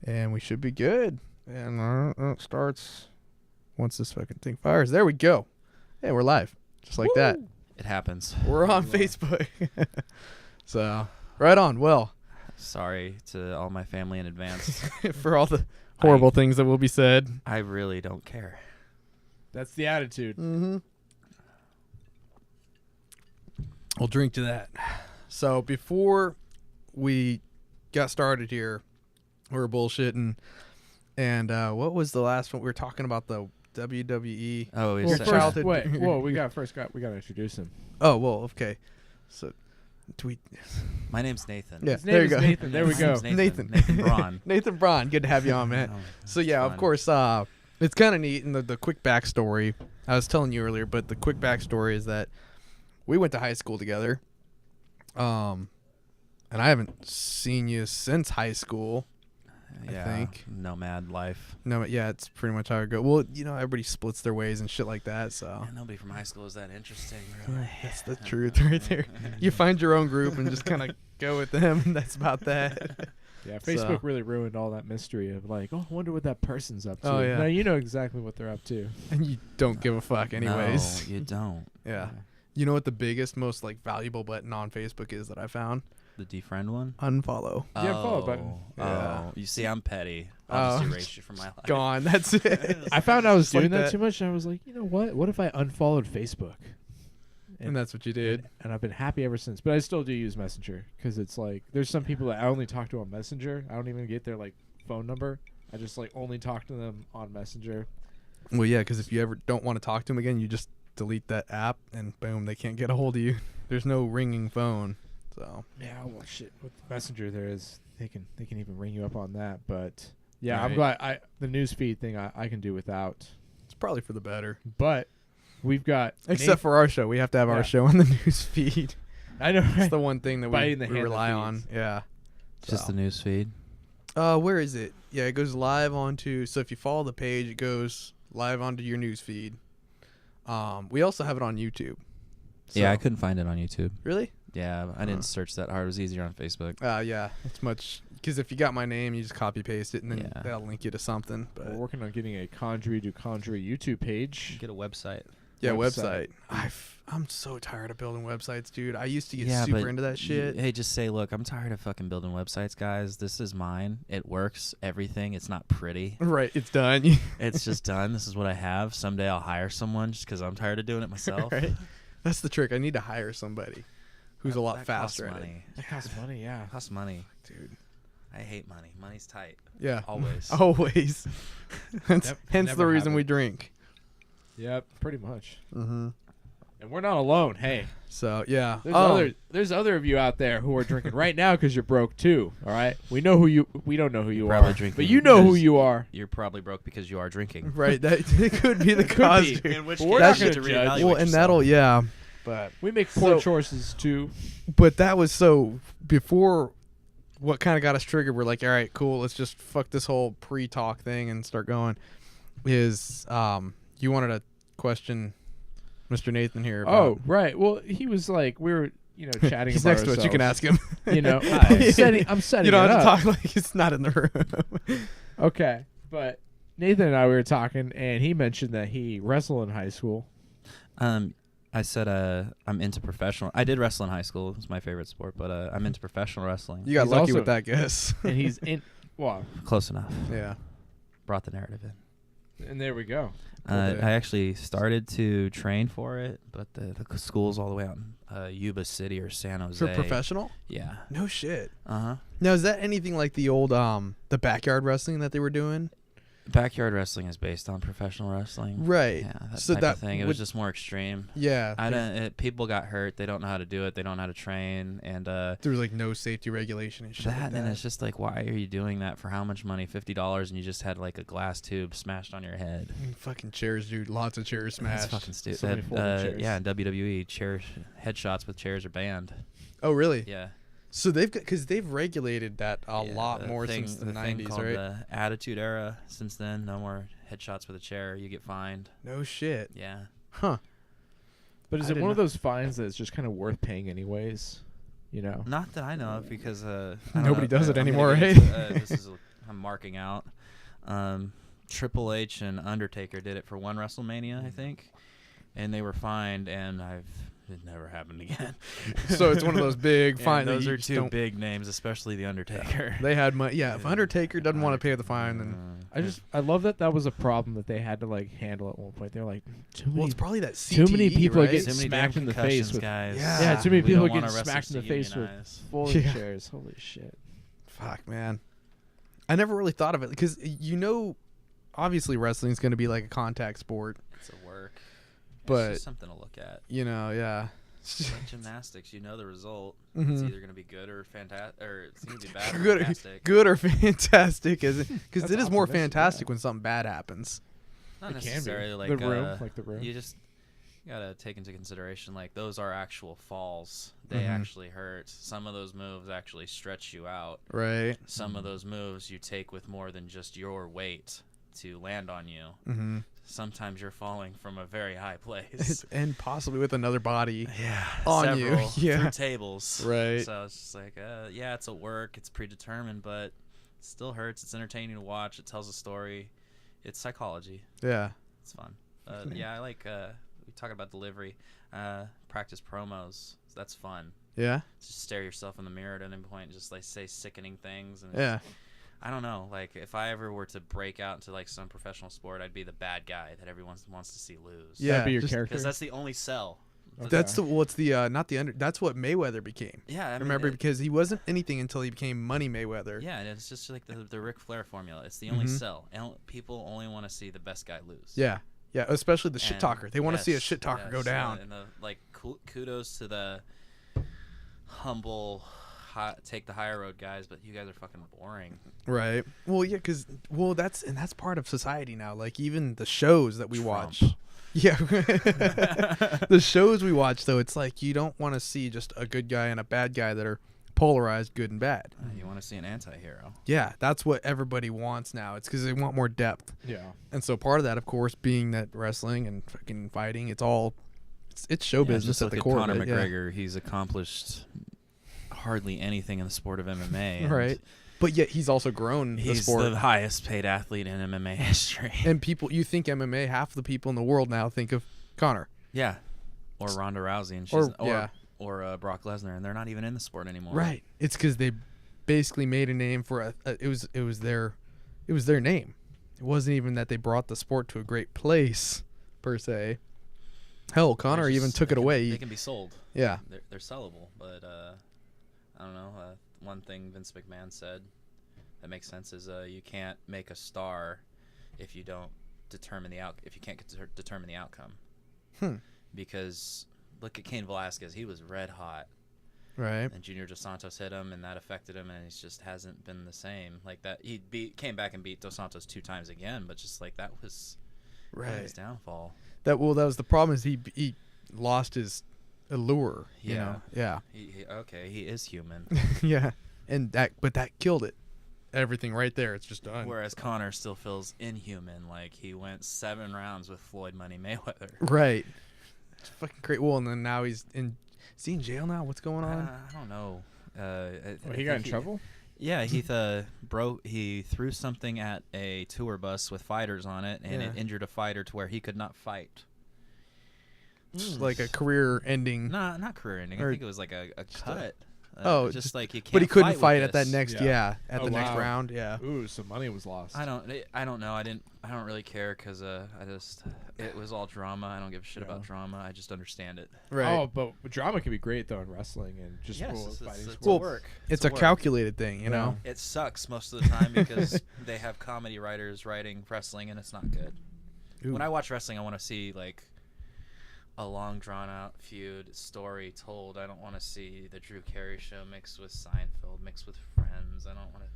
And we should be good. And it starts once this fucking thing fires. There we go. Hey, we're live. Just like that. It happens. We're on Facebook. So, right on. Well, sorry to all my family in advance. for all the horrible things that will be said. I really don't care. That's the attitude. Mm-hmm. We'll drink to that. So, before we got started here, we were bullshitting. And what was the last one? We were talking about the WWE. Oh, Well, childhood. wait. Whoa, we got to introduce him. Oh, well, okay. So, My name's Nathan. Yeah, His there name you is go. Nathan. There we My go. name's Nathan Braun. Nathan Braun. Good to have you on, man. Oh, So, yeah, it's of fun. course, it's kind of neat. And the quick backstory, I was telling you earlier, but the quick backstory is that we went to high school together. And I haven't seen you since high school. Yeah, I think. nomad life. No, yeah, it's pretty much how it goes. Well, you know, everybody splits their ways and shit like that, so. Yeah, nobody from high school is that interesting, really. That's the truth right there. You find your own group and just kind of go with them, and that's about that. Yeah, Facebook really ruined all that mystery of like, oh, I wonder what that person's up to. Oh, yeah. No, you know exactly what they're up to. And you don't give a fuck anyways. No, you don't. Yeah. You know what the biggest, most like valuable button on Facebook is that I found? The defriend one? Unfollow. Yeah, follow button. Yeah. Oh, you see, I'm petty. I'll just Oh, erase you from my life. Gone. That's it. I found I was Just like doing that that. too much, and I was like, you know what? What if I unfollowed Facebook? And that's what you did. And I've been happy ever since. But I still do use Messenger because it's like there's some people that I only talk to on Messenger. I don't even get their like phone number. I just like only talk to them on Messenger. Well, yeah, because if you ever don't want to talk to them again, you just delete that app, and boom, they can't get a hold of you. There's no ringing phone. So. Yeah, well, shit. With Messenger, they can even ring you up on that. But yeah, I'm Right. glad the newsfeed thing I can do without. It's probably for the better. But we've got Except for our show. We have to have Yeah. our show on the news feed. I know That's right? the one thing that Biting the we hand that rely on. feeds. Yeah. Just So. the news feed. Where is it? Yeah, it goes live onto. So if you follow the page, it goes live onto your news feed. We also have it on YouTube. Yeah, I So- couldn't find it on YouTube. Really? Yeah, I didn't search that hard. It was easier on Facebook. Yeah, it's much because if you got my name, you just copy paste it, and then Yeah. that'll link you to something. We're But working on getting a Condrey do Condrey YouTube page. Get a website. yeah, website. website. I'm so tired of building websites, dude. I used to get Yeah, super but into that shit. Hey, just say, look, I'm tired of fucking building websites, guys. This is mine. It works. Everything. It's not pretty. Right, it's done. It's just done. This is what I have. Someday I'll hire someone just because I'm tired of doing it myself. Right? That's the trick. I need to hire somebody who's a lot That faster costs at it. money. That costs money, yeah. Costs money. Dude. I hate money. Money's tight. Yeah. Always. Always. hence Yep, hence never the reason have we it. drink. Yep, pretty much. Mm-hmm. And we're not alone. Hey, So yeah. there's other of you out there who are drinking right now because you're broke too. All right, we don't know who you Probably are, drinking but you know who because you are. You're probably broke because you are drinking. Right. That it could be the Could cause. be. dude. In which But case, we're you not get to gonna judge. reevaluate Well, and yourself. that'll But We make poor So- choices too. But that was so before what kind of got us triggered. We're like, all right, cool. Let's just fuck this whole pre-talk thing and start going. Is you wanted to question Mr. Nathan here? Oh, About, right. Well, he was like, we were, chatting. he's about next to us. You can ourselves. ask him. You know, Hi. I'm setting. You don't it have to up. talk like he's not in the room. Okay, but Nathan and I we were talking, and he mentioned that he wrestled in high school. I said I'm into professional. I did wrestle in high school. It was my favorite sport, but I'm into professional wrestling. You got He's lucky also- with that guess. And he's in. Well, Close enough. Yeah. Brought the narrative in. and there we go. Okay. I actually started to train for it, but the school's all the way out in Yuba City or San Jose. For professional? Yeah. No shit. Uh-huh. Now, is that anything like the old the backyard wrestling that they were doing? Backyard wrestling is based on professional wrestling. Right. Yeah, that So type that of thing. It would- was just more extreme. Yeah. I don't. People got hurt. They don't know how to do it. They don't know how to train, and There was like no safety regulation and shit like that. that. And it's just like, why are you doing that? For how much money? $50, and you just had like a glass tube smashed on your head. Fucking chairs, dude. Lots of chairs smashed. That's fucking stupid. So many folding chairs. Yeah, in WWE, headshots with chairs are banned. Oh, really? Yeah. So because they've regulated that a Yeah, lot the more thing- since the thing 90s, called right? The Attitude Era. Since then, no more headshots with a chair. You get fined. No shit. Yeah. Huh. But is I it didn't one of know. those fines that's just kind of worth paying anyways? You know. Not that I know of, because I don't Nobody know, does it I'm gonna anymore, get hey? into, I'm I'm marking out. Triple H and Undertaker did it for one WrestleMania, I think, and they were fined, and it never happened again. So it's one of those big fines. Those are two big names, especially the Undertaker. They had money. Yeah, if Undertaker doesn't want to pay the fine, then I love that was a problem that they had to like handle at one point. They're like, well, it's probably that CTE, too many people right? are getting Too many smacked damn in the face with guys. Yeah, too many We people don't are want getting our smacked in the wrestlers face to with unionize. folding Yeah. chairs. Holy shit! Fuck, man. I never really thought of it because obviously wrestling is going to be like a contact sport. It's a work. But it's just something to look at. Yeah. It's like gymnastics, you know the result. Mhm. It's either going to be good or fantastic, or it's going to be bad or good, fantastic. good or fantastic, is it? Because That's it is more optimistic, fantastic yeah. when something bad happens. Not It can be. necessarily like The Room, like The Room. You just gotta take into consideration like those are actual falls. They Mhm. actually hurt. Some of those moves actually stretch you out. Right. Some of those moves you take with more than just your weight to land on you. Mm-hmm. Sometimes you're falling from a very high place. And possibly with another body. Yeah, on you. several Yeah. through tables. Right. So it's just like, yeah, it's a work. It's predetermined, but it still hurts. It's entertaining to watch. It tells a story. It's psychology. Yeah. It's fun. Yeah, I like. We talk about delivery. Practice promos. That's fun. Yeah. Just stare yourself in the mirror at any point. And just like say sickening things. And Yeah. I don't know. Like if I ever were to break out into like some professional sport, I'd be the bad guy that everyone wants to see lose. Yeah. That'd be your just- character. Because that's the only sell. Okay. That's what's the not the under. That's what Mayweather became. Yeah, I mean, Remember, because he wasn't anything until he became Money Mayweather. Yeah, and it's just like the Ric Flair formula. It's the only Mhm. sell. And people only want to see the best guy lose. Yeah. Yeah. Especially the shit And talker. They want to see a yes, shit talker go yes, down. And the like, kudos to the humble, take the higher road guys, but you guys are fucking boring. Right. Well, yeah, because that's part of society now. Like even the shows that we Trump. watch. Yeah. The shows we watch, though, it's like you don't want to see just a good guy and a bad guy that are polarized, good and bad. You want to see an anti-hero. Yeah, that's what everybody wants now. It's because they want more depth. Yeah. And so part of that, of course, being that wrestling and fucking fighting, it's show business just at look the at core Conor of it. Yeah. McGregor, he's accomplished hardly anything in the sport of MMA. and Right. But yet he's also grown the He's sport. the highest paid athlete in MMA history. And you think MMA, half the people in the world now think of Conor. Yeah. Or Ronda Rousey, and or Brock Lesnar, and they're not even in the sport anymore. Right. It's because they basically made a name for it was their name. It wasn't even that they brought the sport to a great place per se. Hell, Conor even took it away. They can be sold. Yeah. They're sellable, but I don't know. One thing Vince McMahon said that makes sense is you can't make a star if you don't determine if you can't determine the outcome. Because look at Cain Velasquez, he was red hot. Right. And Junior Dos Santos hit him, and that affected him, and he just hasn't been the same. Like that, came back and beat Dos Santos 2 times again, but just like that was his downfall. That was the problem is he lost his allure. You Yeah. know? Yeah. He is human. Yeah. But that killed it. Everything right there. It's just done. Whereas Conor still feels inhuman. Like he went 7 rounds with Floyd Money Mayweather. Right. It's fucking great. Well, and then now he's in jail now. What's going on? I don't know. He got in trouble? Yeah, he threw something at a tour bus with fighters on it, and it injured a fighter to where he could not fight. Just like a career-ending. Nah, not career-ending. I think it was like a cut. Just like you can't. But he couldn't fight fight with at that this. next. Yeah. At Oh, the next wow. round. Yeah. Ooh, some money was lost. I don't know. I don't really care because it was all drama. I don't give a shit about drama. I just understand it. Right. Oh, but drama can be great though in wrestling and just Yes, fighting it's sports. Well, work. it's a work. calculated thing, you know. It sucks most of the time because they have comedy writers writing wrestling, and it's not good. Ooh. When I watch wrestling, I want to see like a long drawn out feud story told. I don't want to see the Drew Carey show mixed with Seinfeld, mixed with Friends. I don't want to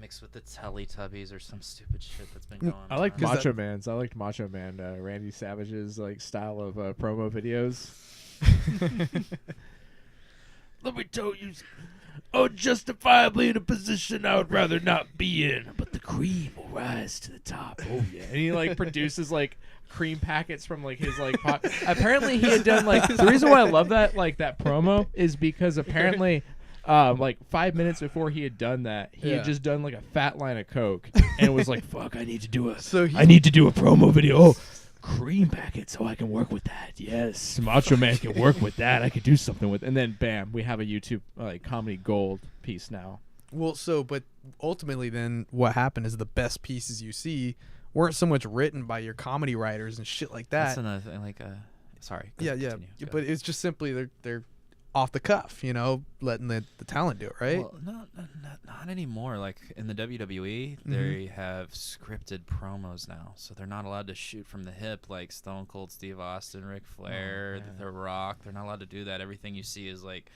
mix with the Teletubbies or some stupid shit that's been going on. I like Macho Man's. I liked Macho Man, Randy Savage's like style of promo videos. Let me tell you, unjustifiably in a position I would rather not be in, but the cream will rise to the top. Oh yeah, and he like produces like cream packets from like his like pot. Apparently he had done like the reason why I love that like that promo is because apparently like 5 minutes before he had done that, he had just done like a fat line of coke and was like, "Fuck, I need to do a promo video. Oh, cream packet, so I can work with that. Yes, Macho Man can work with that. I could do something with." And then, bam, we have a YouTube like comedy gold piece now. Well, but ultimately, then what happened is the best pieces you see weren't so much written by your comedy writers and shit like that. That's another thing. Like, sorry. Yeah. But it's just simply they're off the cuff, letting the talent do it, right? Well, not anymore. Like in the WWE, they have scripted promos now, so they're not allowed to shoot from the hip like Stone Cold Steve Austin, Ric Flair, The Rock. They're not allowed to do that. Everything you see is like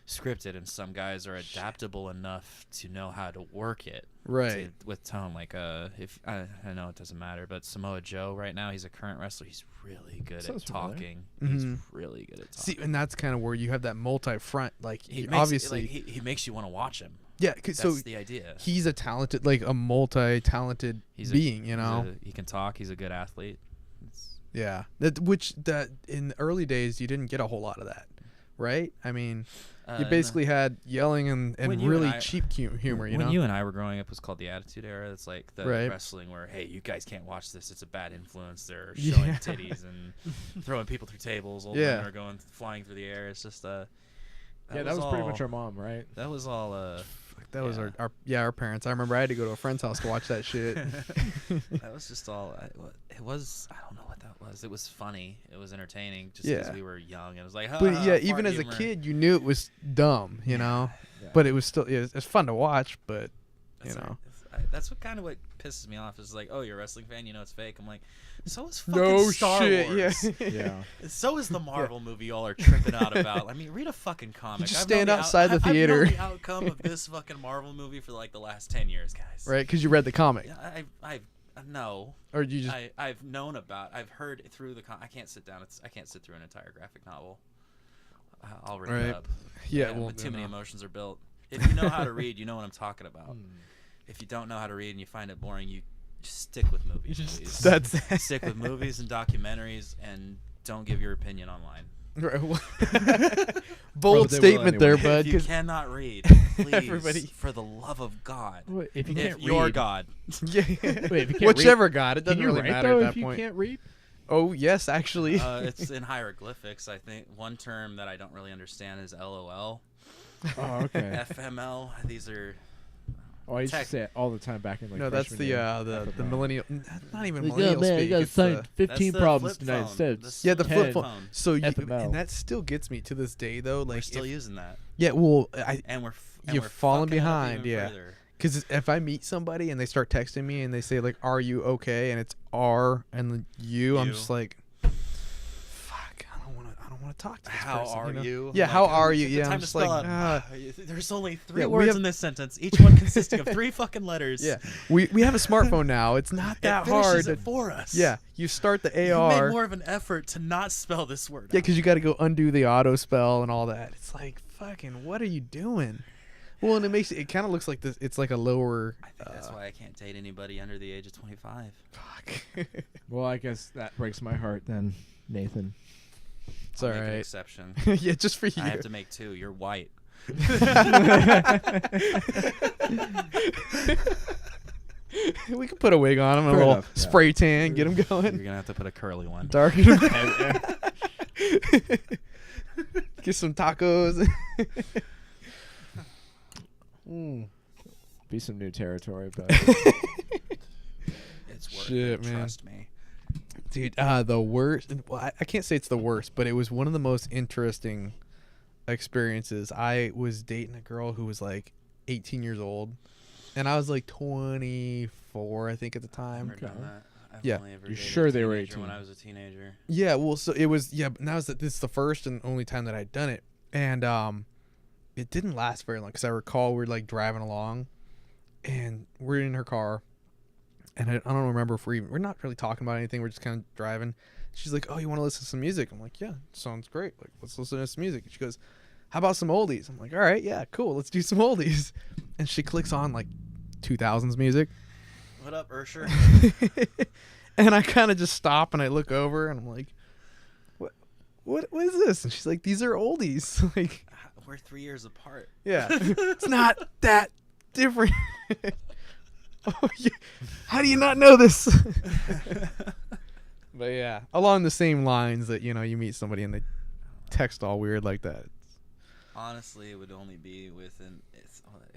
scripted, and some guys are adaptable enough to know how to work it right with tone. Like if I know it doesn't matter, but Samoa Joe right now, he's a current wrestler. He's really good at talking. He's really good at talking. See, and that's kind of where you have that multi-front. Like he makes you want to watch him. Yeah, that's so the idea. He's a talented, like a being. multi-talented He can talk. He's a good athlete. Yeah, that in the early days you didn't get a whole lot of that, right? I mean. You basically had yelling and really cheap humor, When you and I were growing up, it was called the Attitude Era. It's like the wrestling where, hey, you guys can't watch this. It's a bad influence. They're showing titties and throwing people through tables. Old men are flying through the air. It's just that was pretty much our mom, right? That was all. That was our parents. I remember I had to go to a friend's house to watch that shit. That was just all. It was. I don't know what that was. It was funny. It was entertaining. Just because we were young. It was like. But even as a kid, you knew it was dumb. Yeah. But it was still. It's fun to watch. But that's what pisses me off. Is like, oh, you're a wrestling fan. You know it's fake. I'm like, so is fucking Star Wars. Yeah. So is the Marvel movie y'all are tripping out about. I mean, read a fucking comic. You just stand outside the theater. I've known the outcome of this fucking Marvel movie for like the last 10 years, guys. Right, because you read the comic. Yeah, I've no. Or you just. I've known about. I've heard through the. I can't sit down. I can't sit through an entire graphic novel. I'll read it up. Yeah. Too many emotions are built. If you know how to read, you know what I'm talking about. If you don't know how to read and you find it boring, you just stick with movies. Please. Stick with movies and documentaries, and don't give your opinion online. Bold statement there, bud. If you cannot read, please, for the love of God. If you can't read, your God. Yeah. Wait, if you can't whichever read, God. It doesn't really matter though, at that if you point. Can't read. Oh yes, actually. It's in hieroglyphics. I think one term that I don't really understand is LOL. Oh, okay. FML. These are. Oh, I used to say it all the time back in like. No, that's the millennial. Not even like, millennial speak. You got signed 15 problems tonight instead. Yeah, the flip phone. So FML. and that still gets me to this day though. Like we're still using that. Yeah, well, we're falling behind. Yeah. Because if I meet somebody and they start texting me and they say like, "Are you okay?" and it's R and then you, I'm just like, "Fuck, I don't want to talk to this how person." Are you? Yeah, how are you? Yeah, I'm just like, there's only 3 words in this sentence, each one consisting of 3 fucking letters. Yeah, we have a smartphone now. It's not that hard. It for us. Yeah, you start the AR. You made more of an effort to not spell this word. Yeah, because you got to go undo the auto spell and all that. It's like, fucking, what are you doing? Well, and it kind of looks like this. It's like a lower. I think that's why I can't date anybody under the age of 25. Fuck. Well, I guess that breaks my heart then, Nathan. It's I'll all make right. An exception. Yeah, just for you. I have to make 2. You're white. We can put a wig on him, a little spray tan, get him going. You're gonna have to put a curly one. Dark. Get some tacos. Be some new territory, but it's worth Shit, it. Man. Trust me, dude. The worst. Well, I can't say it's the worst, but it was one of the most interesting experiences. I was dating a girl who was like 18 years old, and I was like 24, I think, at the time. I've never done that. I've Yeah. only ever You're dated sure a they were teenager 18? when I was a teenager. Yeah, well, so it was. Yeah, but now this is the first and only time that I'd done it, and it didn't last very long because I recall we were like driving along, and we're in her car, and I don't remember if we're not really talking about anything. We're just kind of driving. She's like, "Oh, you want to listen to some music?" I'm like, "Yeah, sounds great. Like, let's listen to some music." And she goes, "How about some oldies?" I'm like, "All right, yeah, cool. Let's do some oldies." And she clicks on like 2000s music. What up, Ursher? And I kind of just stop and I look over and I'm like, what is this? And she's like, "These are oldies." Like, we're 3 years apart. Yeah, it's not that different. Oh, how do you not know this? But yeah, along the same lines that, you know, you meet somebody and they text all weird like that. Honestly, it would only be it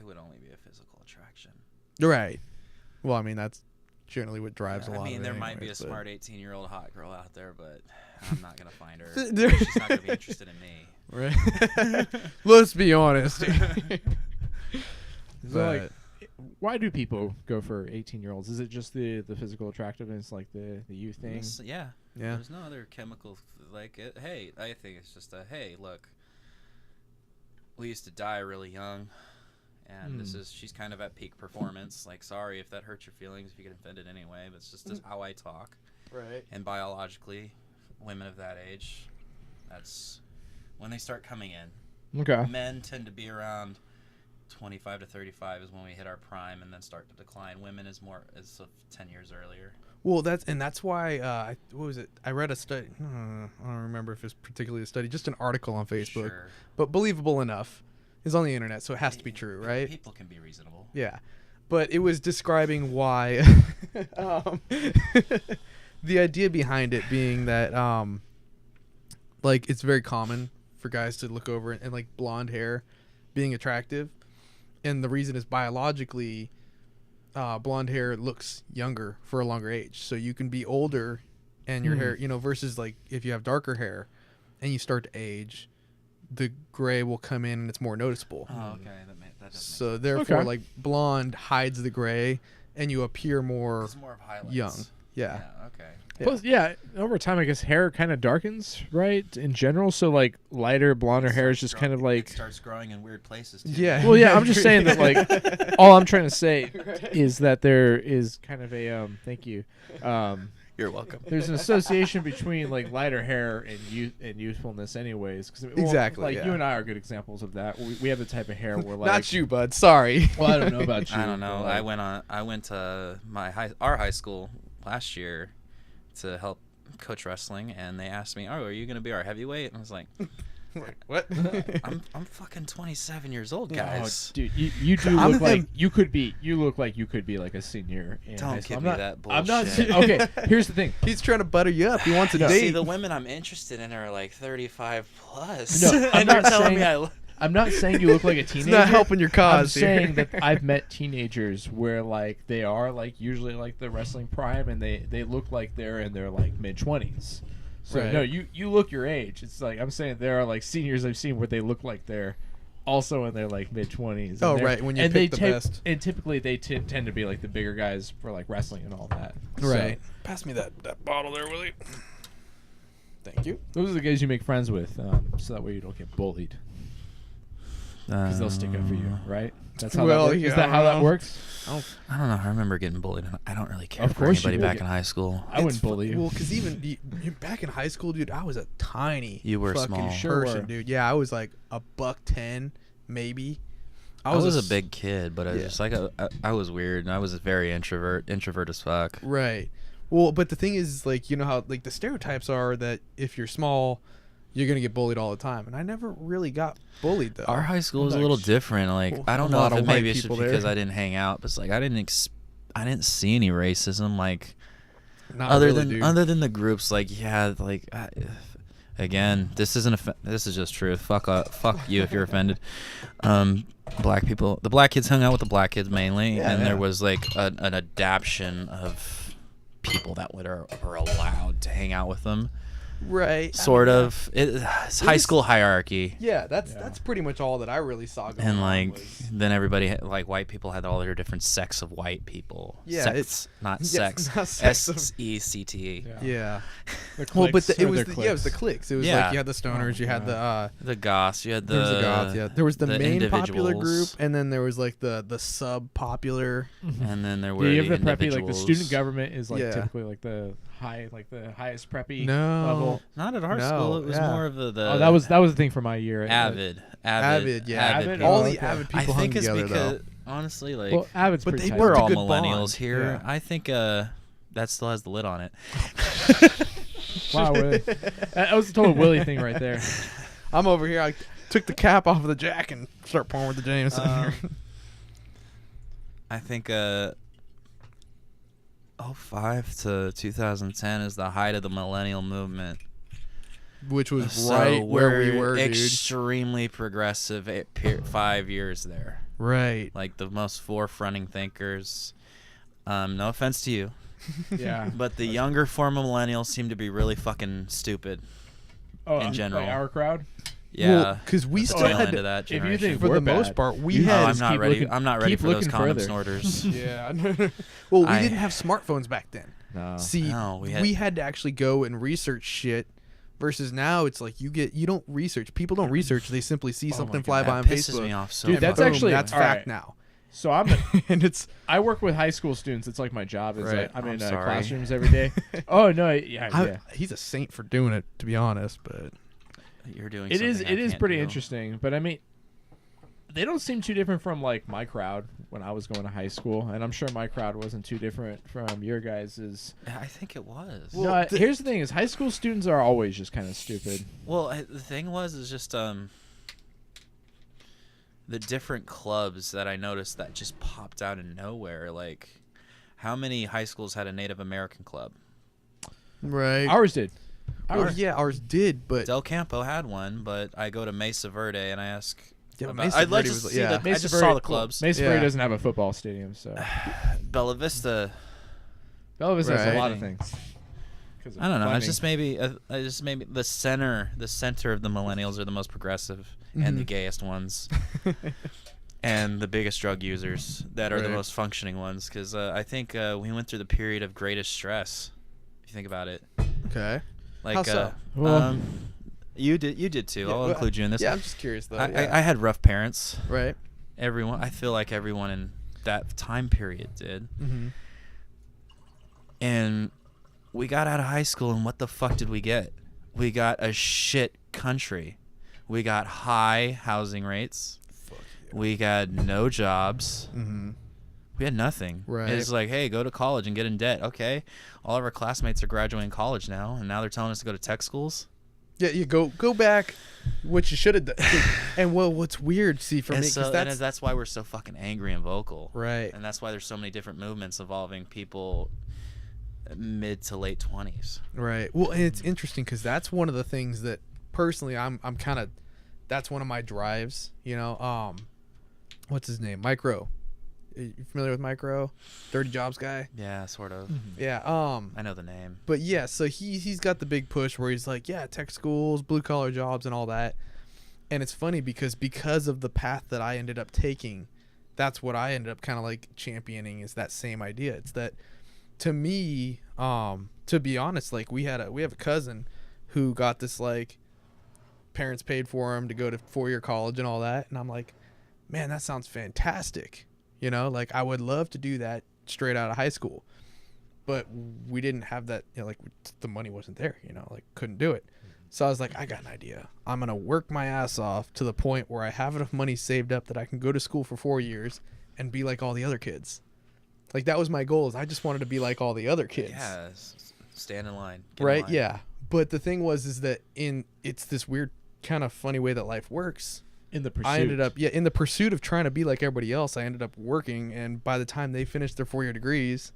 would only be a physical attraction. Right. Well, I mean, that's generally what drives a lot of it. I mean, there might be a anyways, but- smart 18-year-old hot girl out there, but I'm not gonna find her. There- She's not gonna be interested in me. Right. Let's be honest. So, like, why do people go for 18-year-olds? Is it just the physical attractiveness, like the youth thing? Yeah. Yeah. There's no other chemical like it. Hey, I think it's just hey, look. We used to die really young, and she's kind of at peak performance. Like, sorry if that hurts your feelings, if you get offended anyway, but it's just how I talk. Right. And biologically, women of that age, that's when they start coming in. Okay. Men tend to be around 25 to 35 is when we hit our prime and then start to decline. Women is 10 years earlier. Well, that's why. What was it? I read a study. I don't remember if it's particularly a study. Just an article on Facebook, Sure. but believable enough. It's on the internet, so it has to be true, right? People can be reasonable. Yeah, but it was describing why. The idea behind it being that, like, it's very common for guys to look over and like blonde hair being attractive, and the reason is biologically, blonde hair looks younger for a longer age. So you can be older, and your hair, you know, versus like if you have darker hair, and you start to age, the gray will come in and it's more noticeable. Oh, okay. That does So therefore, Okay. like blonde hides the gray, and you appear more it's more of highlights. young. Yeah. Okay. Yeah. Plus, yeah, over time, I guess hair kind of darkens, right? In general, so like lighter, blonder hair is just kind of like. It starts growing in weird places too. Yeah. Well, yeah, I'm just saying that like all I'm trying to say is that there is kind of a thank you. You're welcome. There's an association between like lighter hair and youthfulness, anyways. Exactly, Like yeah. you and I are good examples of that. We have the type of hair where like Not you, bud. Sorry. Well, I don't know about you. I don't know. but, like, I went to our high school last year to help coach wrestling, and they asked me, "Oh, are you going to be our heavyweight?" And I was like, What? I'm fucking 27 years old, Oh, guys. dude, you do I'm look like him. you could be. You look like you could be like a senior in high Don't school. give me that I'm not. bullshit. Okay, here's the thing. He's trying to butter you up. He wants to No. date. See, the women I'm interested in are like 35 plus. No, I'm and not you're telling me saying- I'm not saying you look like a It's teenager. not helping your I'm cause here. saying that I've met teenagers where like they are like usually like the wrestling prime, and they look like they're in their like mid-20s. So Right. no, you look your age. It's like I'm saying there are like seniors I've seen where they look like they're also in their like mid-20s. Oh, and they're- right, when you and pick they the best. And typically they tend to be like the bigger guys for like wrestling and all that. So, Right. Pass me that bottle there, Willie. Thank you. those are the guys you make friends with, so that way you don't get bullied because they'll stick up for you, right? That's how Well, that works. yeah, Is that I how don't that know. works? I don't know. I remember getting bullied, and I don't really care Of for course you anybody did. back in high school. I wouldn't bully you. Well, because even back in high school, dude, I was a tiny You were fucking small. Sure person, were. dude. Yeah, I was like $110, maybe. I was a s- big kid, but I was Yeah. just like I was weird, and I was very introvert as fuck. Right. Well, but the thing is, like, you know how like the stereotypes are that if you're small, you're gonna get bullied all the time, and I never really got bullied though. Our high school was a Nice. little different. Like Well, I a don't know lot if of it white maybe it's just people there. because I didn't hang out, but it's like I didn't see any racism. Like Not other really, than dude. other than the groups, like yeah, like again, this isn't this is just truth. Fuck you if you're offended. Black people, the black kids hung out with the black kids mainly, Yeah, and yeah. there was like an adaption of people that were allowed to hang out with them. Right. Sort of. It's high was- school hierarchy. Yeah, that's Yeah. that's pretty much all that I really saw going And on like was- then everybody like white people had all their different sects of white people. Yeah, Sects, it's- not yes, sex. not sects of- SECTE. yeah. The Well, but cliques it or was the it was the cliques? cliques. It was Yeah. like you had the stoners, you had the The goths. You had the there was the goths, yeah. There was the main popular group, individuals, and then there was like the sub popular. and then there were Yeah, you have the the preppy, like the individuals. student government is like Yeah. typically like the highest preppy No. level. Not at our No, school. It was yeah. more of the Oh, that was the thing for my year. avid, Yeah. Avid? All Oh, the okay. avid I people hung think it's together because though. honestly, like Well, Avid's But pretty they tight. we're built a all good millennials bond. here. Yeah. I think that still has the lid on it. Wow, really? That was a total Willie thing right there. I'm over here. took the cap off of the Jack and start pouring with the Jameson. I think 05 to 2010 is the height of the millennial movement. Which was So right where we were, dude. extremely progressive 5 years there. Right. Like the most forefronting thinkers. No offense to you, Yeah. but the younger form of millennials seem to be really fucking stupid. In general. Like our crowd. Yeah, because we the still tail had end to, of that if you generation. think for we're the bad, most part, we you had. just I'm not keep ready. looking- I'm not ready keep for those looking condom further. snorters. Yeah. Well, we I- didn't have smartphones back then. No. See, No, we had to actually go and research shit. Versus now, it's like you don't research. People don't research. They simply see Oh something my fly God, by on that pisses Facebook. me off so Dude, much. that's Boom, actually- that's all fact right. now. So And it's I work with high school students. It's like my job is Right. I'm I'm in sorry. classrooms every day. Oh no, yeah. he's a saint for doing it, to be honest. But You're doing. It is something I can't pretty do. interesting, but I mean, they don't seem too different from like my crowd when I was going to high school, and I'm sure my crowd wasn't too different from your guys's. I think it was. Well, No, here's the thing: is high school students are always just kind of stupid. Well, the thing is just the different clubs that I noticed that just popped out of nowhere. Like, how many high schools had a Native American club? right. Ours did. Ours did, but Del Campo had one, but I go to Mesa Verde and I ask. Yeah, but about, Mesa I'd like Verde to was- see yeah. the. I just saw the clubs. Mesa Yeah. Verde doesn't have a football stadium, so Bella Vista. Bella Vista has Right. a lot of things. 'Cause of I don't know. funding. It's just maybe. I just maybe the center of the millennials are the most progressive and the Mhm. gayest ones. And the biggest drug users that are the Right. most functioning ones, because I think we went through the period of greatest stress. If you think about it, okay. like How so? Well- you did too. Yeah, I'll well, include you in this. Yeah, I'm just curious though. I had rough parents. right. Everyone, I feel like everyone in that time period did. Mm-hmm. And we got out of high school, and what the fuck did we get? We got a shit country. We got high housing rates. We got no jobs. Mm-hmm. We had nothing. Right. It's like, hey, go to college and get in debt. Okay. All of our classmates are graduating college now, and now they're telling us to go to tech schools. Yeah, you go back, what you should have done. And what's weird, see, for And me, so because that's why we're so fucking angry and vocal. right. And that's why there's so many different movements involving people mid to late 20s. Right. Well, and it's interesting because that's one of the things that personally I'm kind of, that's one of my drives. You know, what's his name? Micro. You familiar with Micro? Dirty Jobs guy. Yeah, sort of. Yeah. I know the name. But yeah, so he's got the big push where he's like, yeah, tech schools, blue collar jobs, and all that. And it's funny because of the path that I ended up taking, that's what I ended up kind of like championing, is that same idea. It's that, to me, to be honest, like we have a cousin who got this, like, parents paid for him to go to 4-year college and all that, and I'm like, man, that sounds fantastic. You know, like I would love to do that straight out of high school. But we didn't have that, you know, like the money wasn't there, you know, like couldn't do it. So I was like, I got an idea. I'm going to work my ass off to the point where I have enough money saved up that I can go to school for 4 years and be like all the other kids. Like that was my goal, is I just wanted to be like all the other kids. Yeah, stand in line. Get in Right? line. Yeah. But the thing was, is that it's this weird kind of funny way that life works. In the pursuit. I ended up, in the pursuit of trying to be like everybody else, I ended up working. And by the time they finished their 4-year degrees,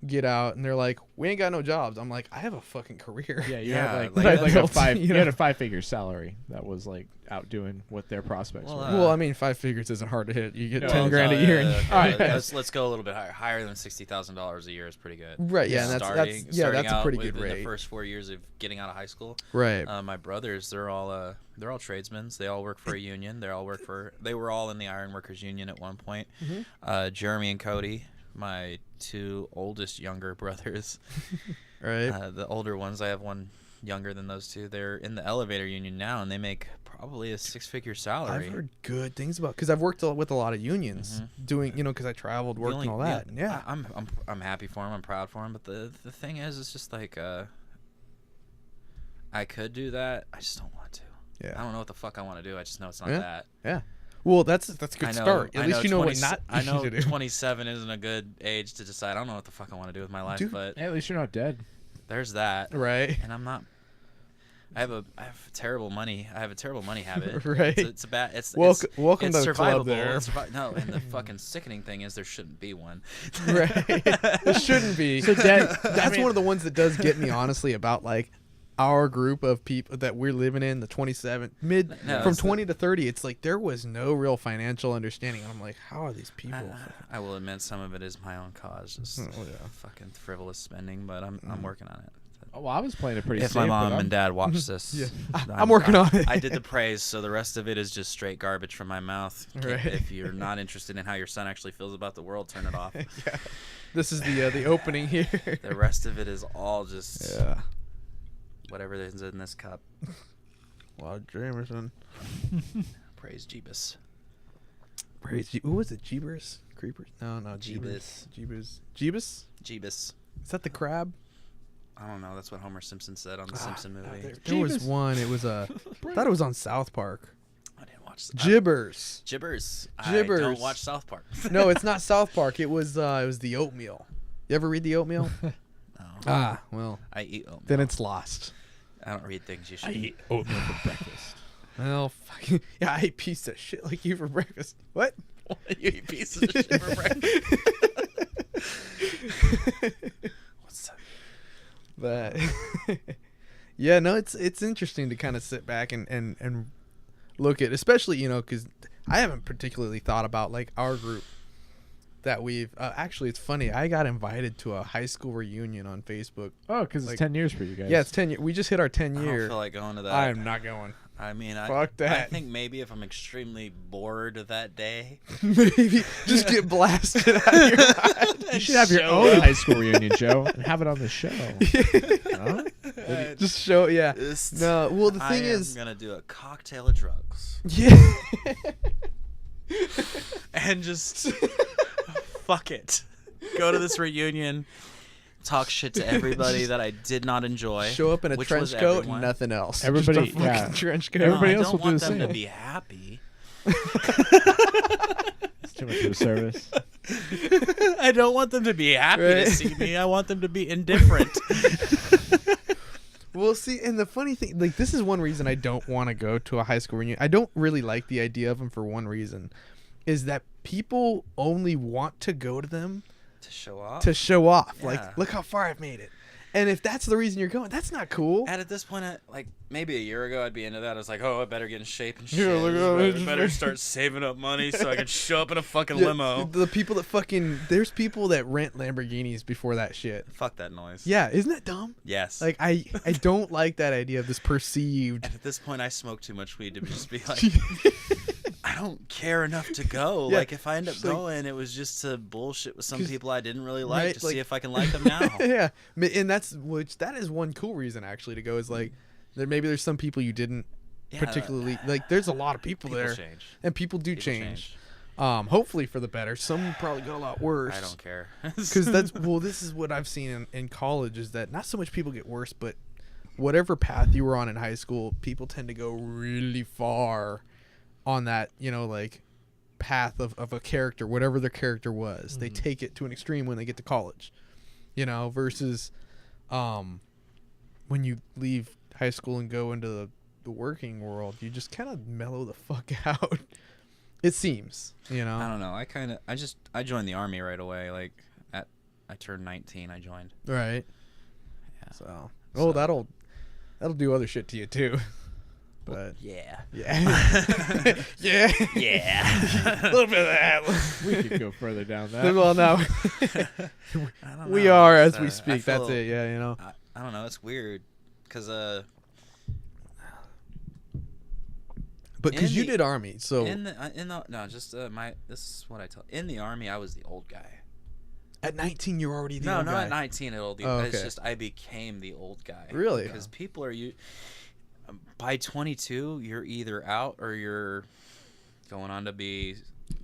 get out, and they're like, we ain't got no jobs. I'm like, I have a fucking career. Yeah, you Yeah, had like like a adults, five. you You know? had a 5-figure salary that was like outdoing what their prospects Well, were. Well, I mean, 5 figures isn't hard to hit. You get No, 10 grand a no, year. yeah, And, okay, All right. let's go a little bit higher. Higher than $60,000 a year is pretty good. right? Yeah, and Starting that's a out pretty good within rate. the first 4 years of getting out of high school. Right. My brothers, they're all tradesmen. They all work for a union. They were all in the Iron Workers Union at one point. Mhm. Jeremy and Cody, my two oldest younger brothers. Right. The older ones, I have one younger than those two. They're in the elevator union now, and they make probably a 6-figure salary. I've heard good things about, because I've worked with a lot of unions, doing, you know, because I traveled, The worked, only- and all that. And yeah. I'm happy for him. I'm proud for him. But the thing is, it's just like I could do that. I just don't want to. I Yeah. don't know what the fuck I want to do. I just know it's not Yeah. that. Yeah. Well, that's a good I know, start. I At least you know 20 what not I know to do. 27 isn't a good age to decide. I don't know what the fuck I want to do with my life, Dude. but Hey, at least you're not dead. there's that. Right. And I'm not. I have a terrible money. I have a terrible money habit. Right. It's a bad. Welcome it's to the club survivable. there. No, and the fucking sickening thing is there shouldn't be one. Right. It shouldn't be. So That's one of the ones that does get me, honestly, about like our group of people that we're living in, the 27 from 20 to 30. It's like there was no real financial understanding. And I'm like, how are these people? I will admit some of it is my own cause, just fucking frivolous spending, but I'm working on it. Oh, well, I was playing it pretty If safe. my mom and dad watch this, Yeah. I'm working on it. I did the praise, so the rest of it is just straight garbage from my mouth. Right. If you're not interested in how your son actually feels about the world, turn it off. Yeah. This is the opening here. The rest of it is all just whatever is in this cup. A lot of dreamers, man. Praise Jeebus. Who was it? Jeebus? Creepers? No, Jeebus. Jeebus? Jeebus. Is that the crab? I don't know. That's what Homer Simpson said on the Simpson movie. There was one. It was I thought it was on South Park. I didn't watch Jibbers. Jibbers. Jibbers. I don't watch South Park. No, it's not South Park. It was the oatmeal. You ever read the oatmeal? No. Ah, well. I eat oatmeal. Then it's lost. I don't read things you should I eat. eat oatmeal for breakfast. Well, fucking, yeah, I ate piece of shit like you for breakfast. What? You eat pieces of shit for breakfast. What's that? But yeah, no, it's interesting to kind of sit back and look at, especially, you know, because I haven't particularly thought about like our group that we've actually, it's funny, I got invited to a high school reunion on Facebook. Oh, because it's Like, 10 years for you guys. Yeah, it's 10 years. We just hit our 10 I year. don't feel like going to that. I'm not going. I mean, Fuck I that. think maybe if I'm extremely bored that day, Maybe just get blasted out of your mind. You should have your own high school reunion, Joe, and have it on the show. Huh? Just show, yeah. No, well, the thing I'm is, gonna do a cocktail of drugs yeah. and just fuck it. Go to this reunion, talk shit to everybody that I did not enjoy. Show up in a which trench was coat everyone. and nothing else. Everybody- just a fucking yeah. trench coat. Everybody I else don't will do want the them to same. be happy. It's too much of a service. I don't want them to be happy Right. to see me. I want them to be indifferent. Well, see, and the funny thing, like, this is one reason I don't want to go to a high school reunion. I don't really like the idea of them for one reason, is that people only want to go to them To show off. to show off. Yeah. Like, look how far I've made it. And if that's the reason you're going, that's not cool. And at this point, like maybe a year ago, I'd be into that. I was like, oh, I better get in shape and Yeah, shit. like, I oh, better start saving up money so I can show up in a fucking Yeah, limo. The people that fucking, there's people that rent Lamborghinis before that shit. Fuck that noise. Yeah, isn't that dumb? Yes. Like, I don't like that idea of this perceived. And at this point, I smoke too much weed to just be like, I don't care enough to go. Yeah, Like, if I end up just like- going, it was just to bullshit with some 'Cause- people I didn't really like right, to like- see if I can like them now. Yeah, and that is one cool reason actually to go, is like maybe there's some people you didn't Yeah, particularly like. There's a lot of people there, change. and people do People change. Hopefully for the better. Some probably got a lot worse. I don't care. Because this is what I've seen in college, is that not so much people get worse, but whatever path you were on in high school, people tend to go really far on that, you know, like path of a character, whatever their character was. Mm-hmm. They take it to an extreme when they get to college, you know, versus when you leave high school and go into the working world, you just kind of mellow the fuck out. It seems, you know. I don't know. I joined the army right away. Like, I turned 19, I joined. Right. Yeah. So, So- that'll do other shit to you too. But Yeah. yeah, yeah, Yeah. a little bit of that. We could go further down that. Well, now I don't we know. are It's, as we I speak. feel- That's it. Yeah, you know. I don't know. It's weird. Because, But because in you the- did army, so this is what I tell. In the army, I was the old guy. at 19 you're already the No, old not guy. at 19 at old. Oh, It's okay. just I became the old guy. Really? Because people are by 22, you're either out or you're going on to be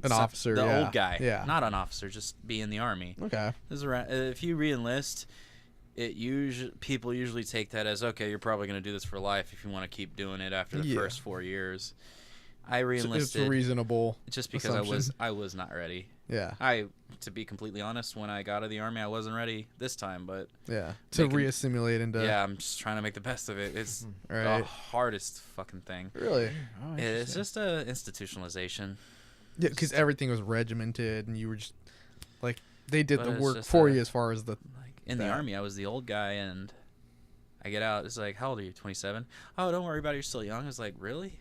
An officer, the yeah. old guy. Yeah. Not an officer, just be in the army. Okay. This is around, if you re-enlist, people usually take that as, okay, you're probably going to do this for life if you want to keep doing it after the Yeah. first 4 years. I So re-enlisted it's reasonable. just because assumption. I was not ready. Yeah. To be completely honest, when I got out of the Army, I wasn't ready this time, but Yeah. To reassimilate into. yeah, I'm just trying to make the best of it. It's Right. the hardest fucking thing. Really? Oh, It's just a institutionalization. Yeah, because everything was regimented, and you were just like they did But the it's work just for you as far as the. Like in the Army, I was the old guy, and I get out. It's like, how old are you? 27. Oh, don't worry about it. You're still young. It's like, really?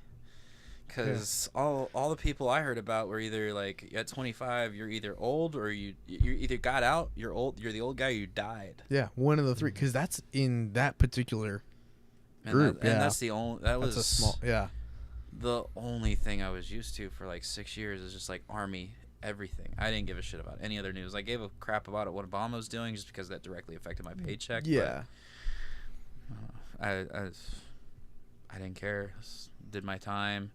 Because all the people I heard about were either like at 25 you're either old or you either got out, you're the old guy, or you died. Yeah, one of the three, because that's in that particular group. And that's the only that's a small. Yeah. the only thing I was used to for like 6 years is just like Army everything. I didn't give a shit about any other news. I gave a crap about it what Obama was doing just because that directly affected my paycheck. Yeah. But, I didn't care. Did my time.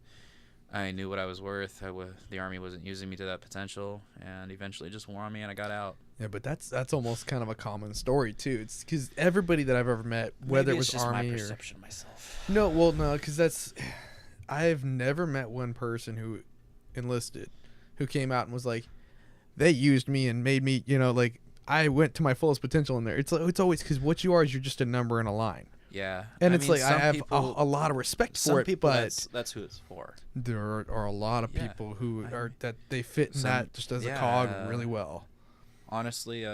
I knew what I was worth. The Army wasn't using me to that potential, and eventually just wore on me, and I got out. Yeah, but that's almost kind of a common story too. It's because everybody that I've ever met, whether Maybe it was it's just Army my or perception of myself. no, because I've never met one person who enlisted, who came out and was like, they used me and made me, like I went to my fullest potential in there. It's always because what you are is you're just a number in a line. Yeah, And I it's mean, like I have a lot of respect for it, people, but that's who it's for. there are a lot of Yeah, people who are that they fit in that just as a yeah, cog really well. Honestly,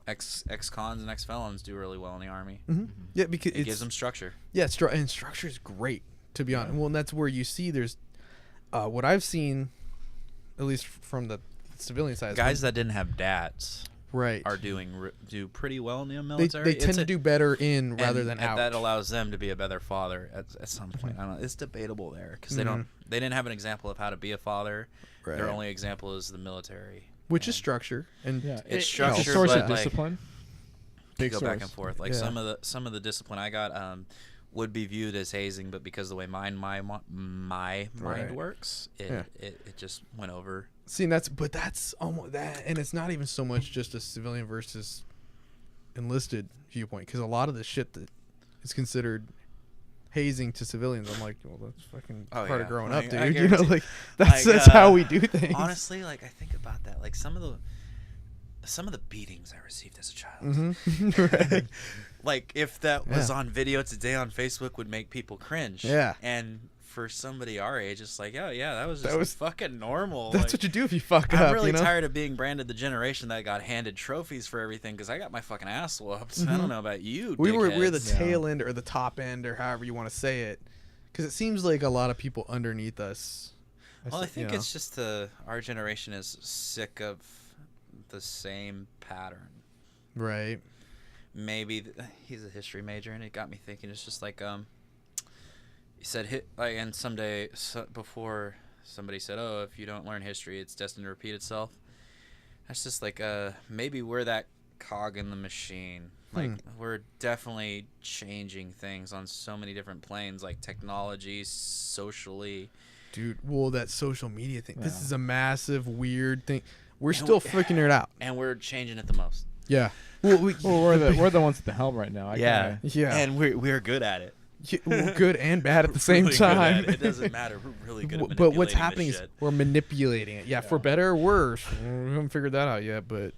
ex-cons and ex-felons do really well in the Army. Mm-hmm. Yeah, because It gives them structure. Yeah, and structure is great, to be honest. Well, and that's where you see there's what I've seen, at least from the civilian side. Guys that didn't have dads right are do pretty well in the military. They tend to do better in rather than out. That allows them to be a better father at some point. I don't know. It's debatable there because they didn't have an example of how to be a father. Right. Their only example is the military, which is structure and it's structure. It's a source but of discipline. Big go source. back and forth. Like some of the discipline I got would be viewed as hazing, but because the way my mind works, it just went over. See, and that's almost that, and it's not even so much just a civilian versus enlisted viewpoint, because a lot of the shit that is considered hazing to civilians, I'm like, well, that's fucking part of growing up, dude. You know, like that's how we do things. Honestly, like I think about that, like some of the beatings I received as a child. Mm-hmm. Right. Like if that was on video today on Facebook would make people cringe. Yeah. And for somebody our age, it's like, that was fucking normal. That's like, what you do if you fuck up. I'm really you know? tired of being branded the generation that got handed trophies for everything because I got my fucking ass whooped. I don't know about you. We're the tail end or the top end or however you want to say it, because it seems like a lot of people underneath us. Well, I think it's just our generation is sick of the same pattern. Right. Maybe he's a history major, and it got me thinking. It's just like he said, and before somebody said, "Oh, if you don't learn history, it's destined to repeat itself." That's just like maybe we're that cog in the machine. Like we're definitely changing things on so many different planes, like technology, socially. Dude, well, that social media thing. Yeah. This is a massive, weird thing. We're still freaking it out, and we're changing it the most. Yeah. Well, we're the ones at the helm right now. Yeah. And we're good at it. Yeah, we're good and bad at the same really time. It doesn't matter. We're really good at manipulating But what's happening is we're manipulating it. Yeah, for better or worse. We haven't figured that out yet, but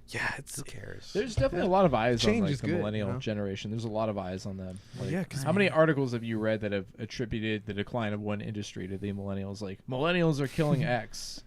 yeah, who cares? There's definitely a lot of eyes on like, the good, millennial generation. There's a lot of eyes on them. Like, yeah, how many articles have you read that have attributed the decline of one industry to the millennials? Like, millennials are killing X.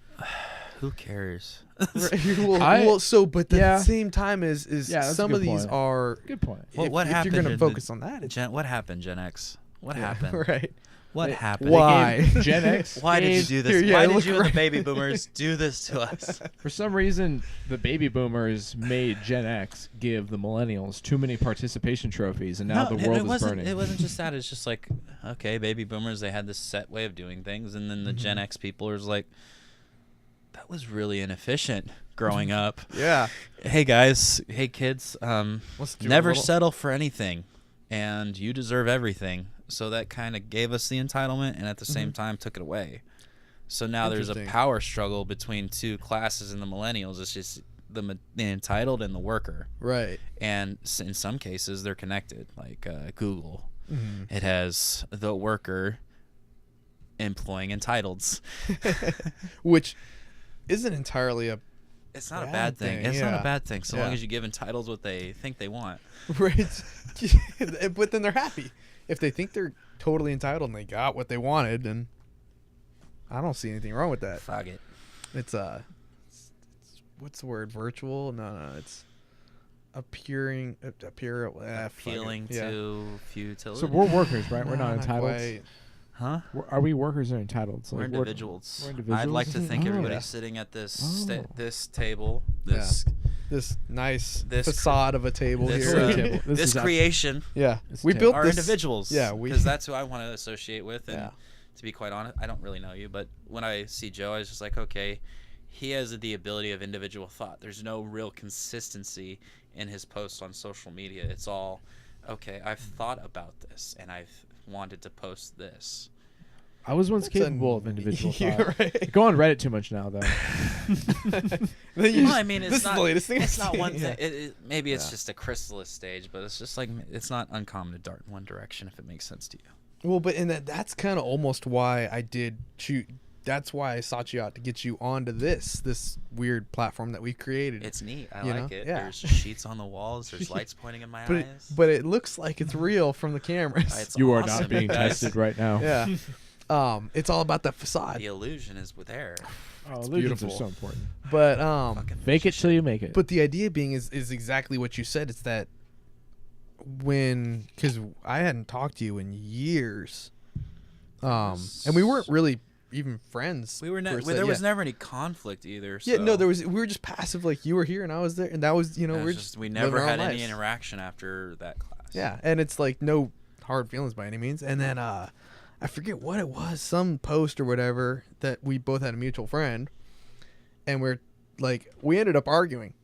Who cares? But at the same time is some of these are good point. Well, what happened? If you're going to focus on that, what happened, Gen X? What happened? Right. What happened? Why? Gen X. Why did you do this? Why did you and the baby boomers do this to us? For some reason, the baby boomers made Gen X give the millennials too many participation trophies, and now the world is burning. It wasn't just that. It's just like, okay, baby boomers, they had this set way of doing things, and then the Gen X people are like, that was really inefficient growing up. Yeah. Hey guys, hey kids, never settle for anything, and you deserve everything. So that kind of gave us the entitlement, and at the same time took it away. So now there's a power struggle between two classes in the millennials. It's just the entitled and the worker. Right. And in some cases, they're connected. Like Google, it has the worker employing entitles. Which isn't entirely a It's not a bad bad thing. thing, It's not yeah. a bad thing so Yeah. long as you give entitles what they think they want. right. But then they're happy if they think they're totally entitled and they got what they wanted. Then I don't see anything wrong with that. Fuck it. It's what's the word? Virtual? No, it's appealing Appealing to futility. So we're workers, right? We're not entitled. quite. Huh? Are we workers or entitled? So We're like, individuals. we're individuals. I'd like to think Oh. everybody Yeah. sitting at this Oh. this table, this This nice This facade of a table this, here. table. This this is creation Yeah, This we table. built are this. individuals. Yeah, because that's who I want to associate with. And Yeah. to be quite honest, I don't really know you, but when I see Joe, I was just like, okay, he has the ability of individual thought. There's no real consistency in his posts on social media. It's all, okay, I've thought about this and I've wanted to post this. I was once That's capable of individual You're thought. right. I go on Reddit too much now, though. Then you Well, I just- mean, it's this not is the latest thing. It's I've not seen, one yeah. thing. Maybe it's Yeah. just a chrysalis stage, but it's just like it's not uncommon to dart in one direction if it makes sense to you. Well, but that's kind of almost why I did shoot. That's why I sought you out to get you onto this weird platform that we created. It's neat. I You like know? it. Yeah. There's sheets on the walls. There's lights pointing in my but eyes. it looks like it's real from the cameras. It's You are awesome, not being guys. tested right now. Yeah. It's all about the facade. The illusion is there. Oh, It's illusions beautiful. are so important. But Fucking Fake it till you make it. but the idea being is exactly what you said. It's that because I hadn't talked to you in years, and we weren't really even friends. we were per se. there was Yeah. never any conflict either. Yeah, so no, there was. We were just passive. Like you were here and I was there, and that was it we're was just we living never our had own any lives. interaction after that class. Yeah, and it's like no hard feelings by any means. And then I forget what it was, some post or whatever that we both had a mutual friend, and we ended up arguing,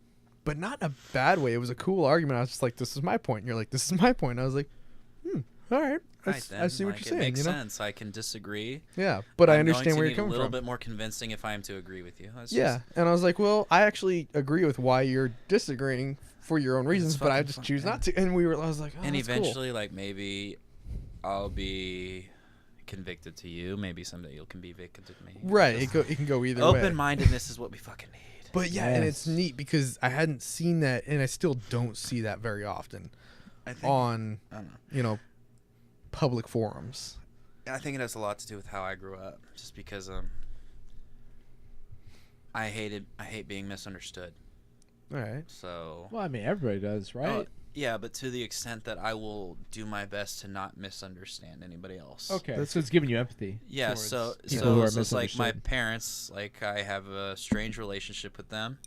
but not in a bad way. It was a cool argument. I was just like, "This is my point." And you're like, "This is my point." And I was like, all right, Right, I see what like, you're saying. It makes you know? sense. I can disagree. Yeah, but I I'm understand going where to you're coming need a little from. bit more convincing if I am to agree with you. That's Yeah, and I was like, well, I actually agree with why you're disagreeing for your own reasons, but I fucking just fun, choose yeah. not to. And I was like, oh, and that's cool. eventually, like maybe I'll be convicted to you. Maybe someday you can be convicted to me. Right, it can go either way. Open-mindedness is what we fucking need. But yeah, and it's Yes. neat because I hadn't seen that, and I still don't see that very often I think on I don't know. Public forums. I think it has a lot to do with how I grew up. Just because I hate being misunderstood. All right. So Well, I mean, everybody does, right? Oh, yeah, but to the extent that I will do my best to not misunderstand anybody else. Okay, so it's giving you empathy. Yeah, towards so people who are it's like my misunderstood. parents, like I have a strange relationship with them.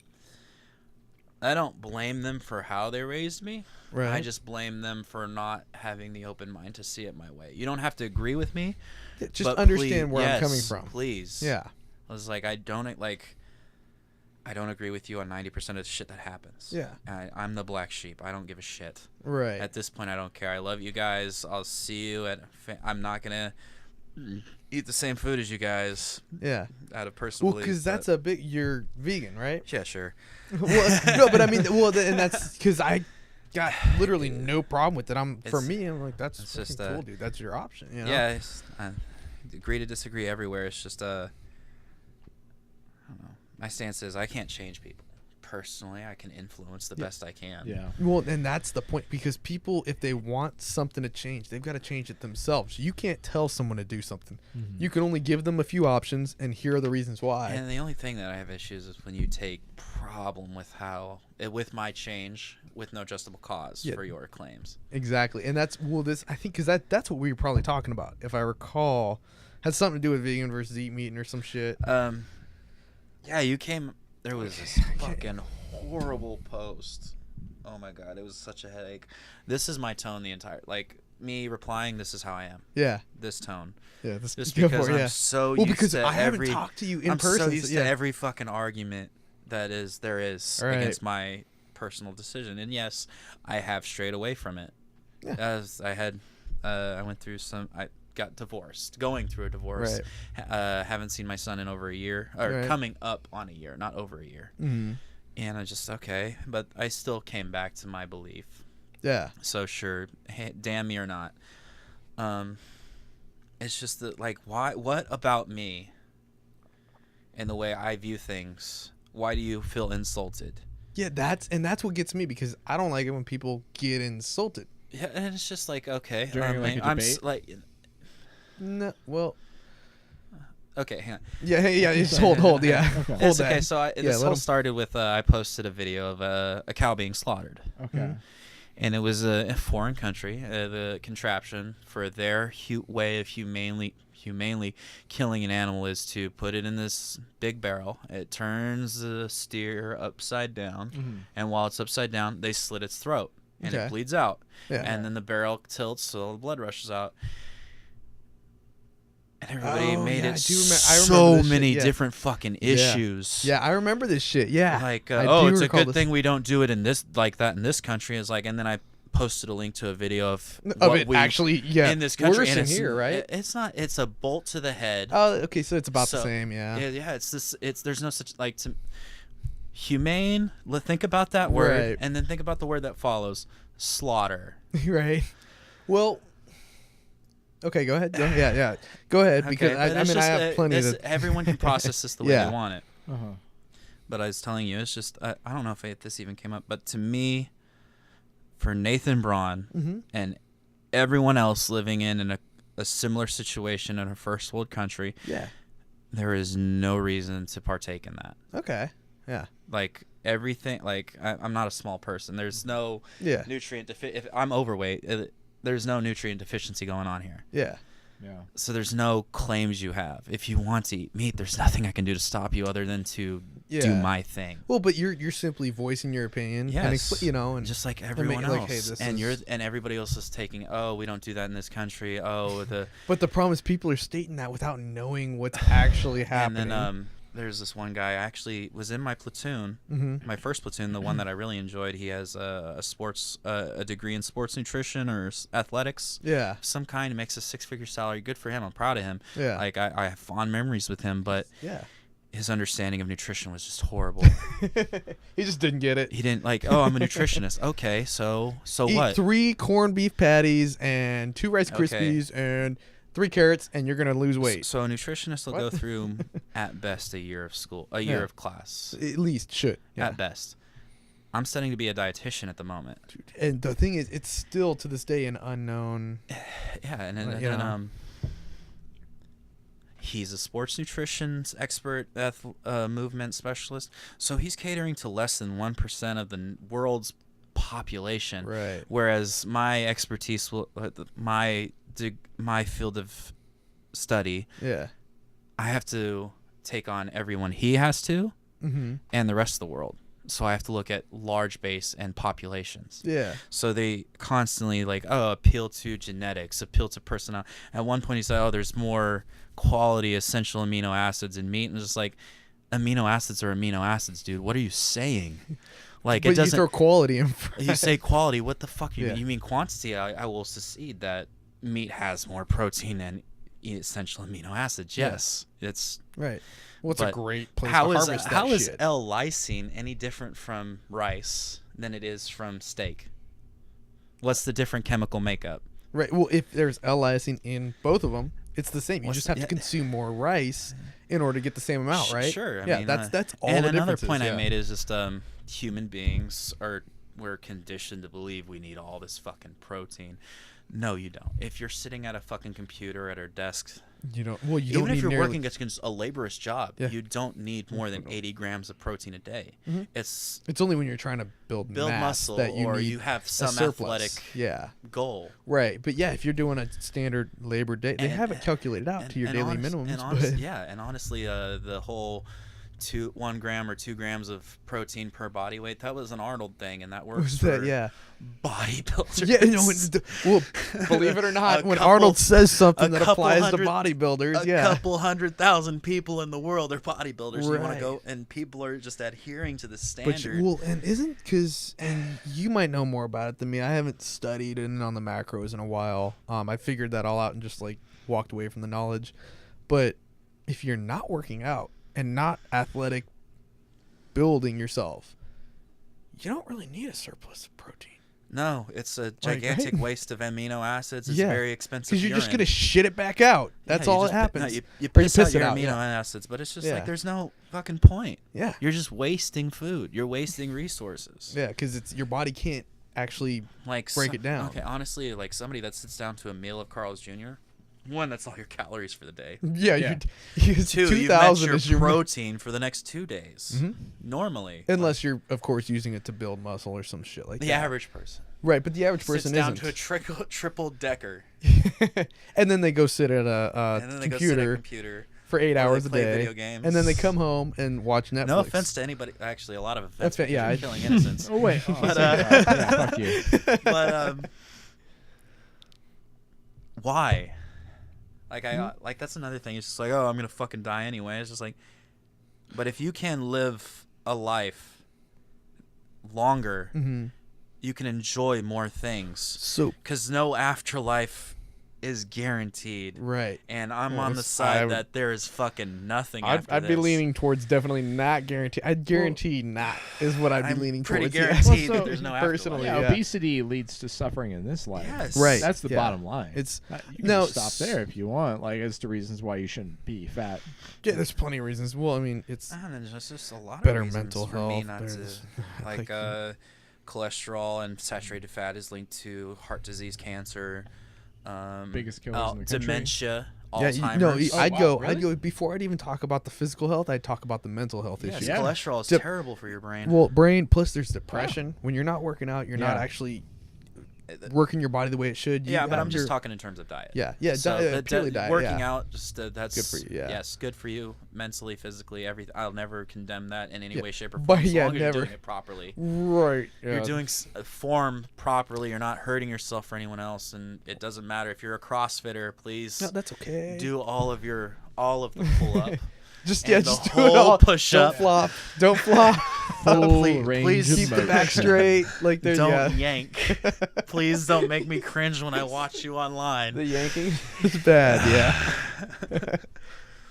I don't blame them for how they raised me. Right. I just blame them for not having the open mind to see it my way. You don't have to agree with me. Just but understand please, where I'm yes, coming from. Please. Yeah. I was like, I don't agree with you on 90% of the shit that happens. Yeah. I'm the black sheep. I don't give a shit. Right. At this point, I don't care. I love you guys. I'll see you at. I'm not gonna eat the same food as you guys Yeah. out of personal. Well, because that's a big. You're vegan, right? Yeah, sure. Well, no, but I mean, and that's because I got literally no problem with it. For me, I'm like, that's it's fucking just, cool, dude. That's your option. You know? Yeah, I agree to disagree everywhere. It's just I don't know. My stance is I can't change people. Personally, I can influence the best I can. Yeah. Well, and that's the point, because people, if they want something to change, they've got to change it themselves. You can't tell someone to do something. Mhm. You can only give them a few options, and here are the reasons why. And the only thing that I have issues is when you take problem with my change with no justifiable cause Yeah. for your claims. Exactly, and that's I think because that's what we were probably talking about, if I recall, had something to do with vegan versus eat meat or some shit. Yeah, you came. There was this fucking horrible post. Oh my god, it was such a headache. This is my tone the entire me replying. This is how I am. Yeah, This tone. yeah. Just go because for it, I'm yeah. so Well, used because to I every. haven't talked to you in I'm person. so used yeah. to every fucking argument there is Right. against my personal decision, and yes, I have strayed away from it. Yeah. As I went through I got divorced, going through a divorce. Haven't seen my son in over a year, or Right. coming up on a year, not over a year. Mhm. And I just but I still came back to my belief. Yeah. So sure, hey, damn me or not. It's just that why? What about me and the way I view things, why do you feel insulted? Yeah, that's what gets me, because I don't like it when people get insulted. Yeah, and it's just like, okay, During, like, a I'm debate? like, No, well, okay, hang on. yeah. Just hold, yeah. Okay. Hold It's that. okay, so this let all 'em- started with I posted a video of a cow being slaughtered. Okay. Mhm. And it was a foreign country. The contraption for their way of humanely killing an animal is to put it in this big barrel. It turns the steer upside down, Mhm. and while it's upside down, they slit its throat, and Okay. it bleeds out. Yeah. And then the barrel tilts, so the blood rushes out. And everybody Oh, made yeah, it I remember so this shit, many yeah. different fucking issues. Yeah, I remember this shit. Yeah. Like, I oh, do it's a recall good this. thing we don't do it in this like that in this country. Is like, and then I posted a link to a video of Of what it we actually, yeah, in this country, worse and in it's, here, right? It's not. It's a bolt to the head. Oh, okay, so it's about the So, same, yeah. Yeah. It's this. It's there's no such like to humane. Think about that word, Right. and then think about the word that follows: slaughter. Right. Well, okay, go ahead. Yeah. Go ahead, because Okay, but I it's mean, I just, have plenty of. everyone can process this the way Yeah. they want it. Uh-huh. But I was telling you, it's just I don't know if this even came up, but to me, for Nathan Braun Mm-hmm. and everyone else living in a similar situation in a first world country, Yeah. there is no reason to partake in that. Okay. Yeah. Like everything, like I'm not a small person. There's no Yeah. nutrient if I'm overweight, there's no nutrient deficiency going on here. Yeah. Yeah. So there's no claims you have. If you want to eat meat, there's nothing I can do to stop you other than to do Yeah. my thing. Well, but you're simply voicing your opinion. Yes. And and Just like everyone else, like, hey, this and is- and everybody else is taking. Oh, we don't do that in this country. Oh, But the problem is people are stating that without knowing what's actually happening. And then there's this one guy. I actually was in my platoon, Mm-hmm. my first platoon, the one that I really enjoyed. He has a degree in sports nutrition or athletics, Yeah. some kind. He makes a 6-figure salary. Good for him. I'm proud of him. Yeah. Like I have fond memories with him, but Yeah. his understanding of nutrition was just horrible. He just didn't get it. He didn't like. Oh, I'm a nutritionist. Okay, so Eat what? 3 corned beef patties and 2 Rice Okay. Krispies and 3 carrots, and you're gonna lose weight. So a nutritionist will What? go through at best a year of school, a year Yeah. of class, At least should. Yeah. at best. I'm studying to be a dietitian at the moment. Dude, and the thing is, it's still to this day an unknown. Yeah, and then, Well, and you then know. he's a sports nutrition expert, movement specialist. So he's catering to less than 1% of the world's population. Right. Whereas my expertise will, my field of study, Yeah. I have to take on everyone he has to, Mm-hmm. and the rest of the world. So I have to look at large base and populations. Yeah. So they constantly like, oh, appeal to genetics, appeal to personality. At one point he said, oh, there's more quality essential amino acids in meat. And it's just like, amino acids are amino acids, dude. What are you saying? Like, But it you doesn't. throw quality in front. You say quality. What the fuck you Yeah. mean? You mean quantity? I will secede that meat has more protein and essential amino acids. Yeah. Yes, it's. Right. Well, it's a But great place How to is harvest that how is shit. L-lysine any different from rice than it is from steak? What's the different chemical makeup? Right. Well, if there's L-lysine in both of them, it's the same. You What's just have the- to consume more rice in order to get the same amount, right? Sure. I yeah. mean, That's all And the another differences, point yeah. I made is just human beings we're conditioned to believe we need all this fucking protein. No, you don't. If you're sitting at a fucking computer at our desk, You don't. Well, you even don't if need you're nearly- working against a laborious job, Yeah. you don't need more than 80 grams of protein a day. Mhm. It's It's only when you're trying to build mass muscle that you or need you have a some surplus. athletic Yeah. goal. Right. But yeah, if you're doing a standard labor day, they And- have it calculated out to your daily minimums. but Yeah, and honestly, the whole 1 gram or 2 grams of protein per body weight, that was an Arnold thing, and that works was for that? Yeah. bodybuilders. Yeah. Well, believe it or not, A when couple- Arnold says something a that couple applies to hundred- bodybuilders, A yeah. couple 100,000 people in the world are bodybuilders. You want Right. to go, and people are just adhering to the But standard. and isn't and you might know more about it than me. I haven't studied in on the macros in a while. I figured that all out and just like walked away from the knowledge. But if you're not working out and not athletic building yourself, you don't really need a surplus of protein. No, it's a gigantic waste of amino acids. It's Yeah. very expensive. Because you're just urine. gonna shit it back out. That's Yeah, all you that just- happens. No, you Or you piss out piss it your out, amino yeah. acids, but it's just Yeah. like there's no fucking point. Yeah. You're just wasting food. You're wasting resources. Yeah, because your body can't actually Like break it down. Okay, honestly, like somebody that sits down to a meal of Carl's Jr. One, that's all your calories for the day. Yeah, Yeah. you 2, you've met 2,000 your is your protein for the next 2 days. Mhm. Normally, Unless you're, of course, using it to build muscle or some shit like the that. average person Right, but the average sits person down isn't. to a triple decker, And then they go sit at a and then they go sit at a computer computer. for 8 or they hours a play day. video games. And then they come home and watch Netflix. No offense to anybody. Actually, a lot of offense. Offense, yeah, You're killing innocents. Oh wait, But, yeah, fuck you. But why? Like like that's another thing. It's just like, oh, I'm gonna fucking die anyway. It's just like, but if you can live a life longer, Mhm. you can enjoy more things. So, Because no afterlife is guaranteed. right. And I'm Well, on the it's- side I- that there is fucking nothing I'd after be this. leaning towards definitely not guarantee. I'd guarantee not is what I'd be I'm leaning pretty towards. yeah. guaranteed Well, that so there's no personally, afterlife. Yeah, yeah. obesity leads to suffering in this life. Yes. Right. That's the yeah. bottom line. It's You can no, just stop there if you want. Like, as to reasons why you shouldn't be fat. Yeah, there's plenty of reasons. Well, I mean, it's I don't know, there's just a lot better of reasons mental for health. me not to there's- like cholesterol and saturated fat is linked to heart disease, cancer, Biggest killers in the country. dementia, yeah, Alzheimer's. I'd wow, go. really? I'd go before I'd even talk about the physical health. I'd talk about the mental health Yes, issues. Yeah. cholesterol is Dep- terrible for your brain. Well, brain plus there's depression. When you're not working out, you're not Yeah. actually working your body the way it should. You yeah, but have I'm just your- talking in terms of diet. Yeah, yeah, So purely diet. working yeah. out, just that's Good for you, yeah. Yes, good for you mentally, physically, everything. I'll never condemn that in any Yeah, way, shape, or but form. As yeah, long as never. you're doing it properly. Right. You're yeah. doing form properly. You're not hurting yourself or anyone else, and it doesn't matter if you're a CrossFitter. Please No, that's okay. do all of the pull up. Just and yeah, the just do whole it all. push-up. Don't flop. Don't flop. Full Please- range please of Keep the motion. back straight. Like there's Don't yeah. yank. Please don't make me cringe when I watch you online. The yanking is bad. Yeah.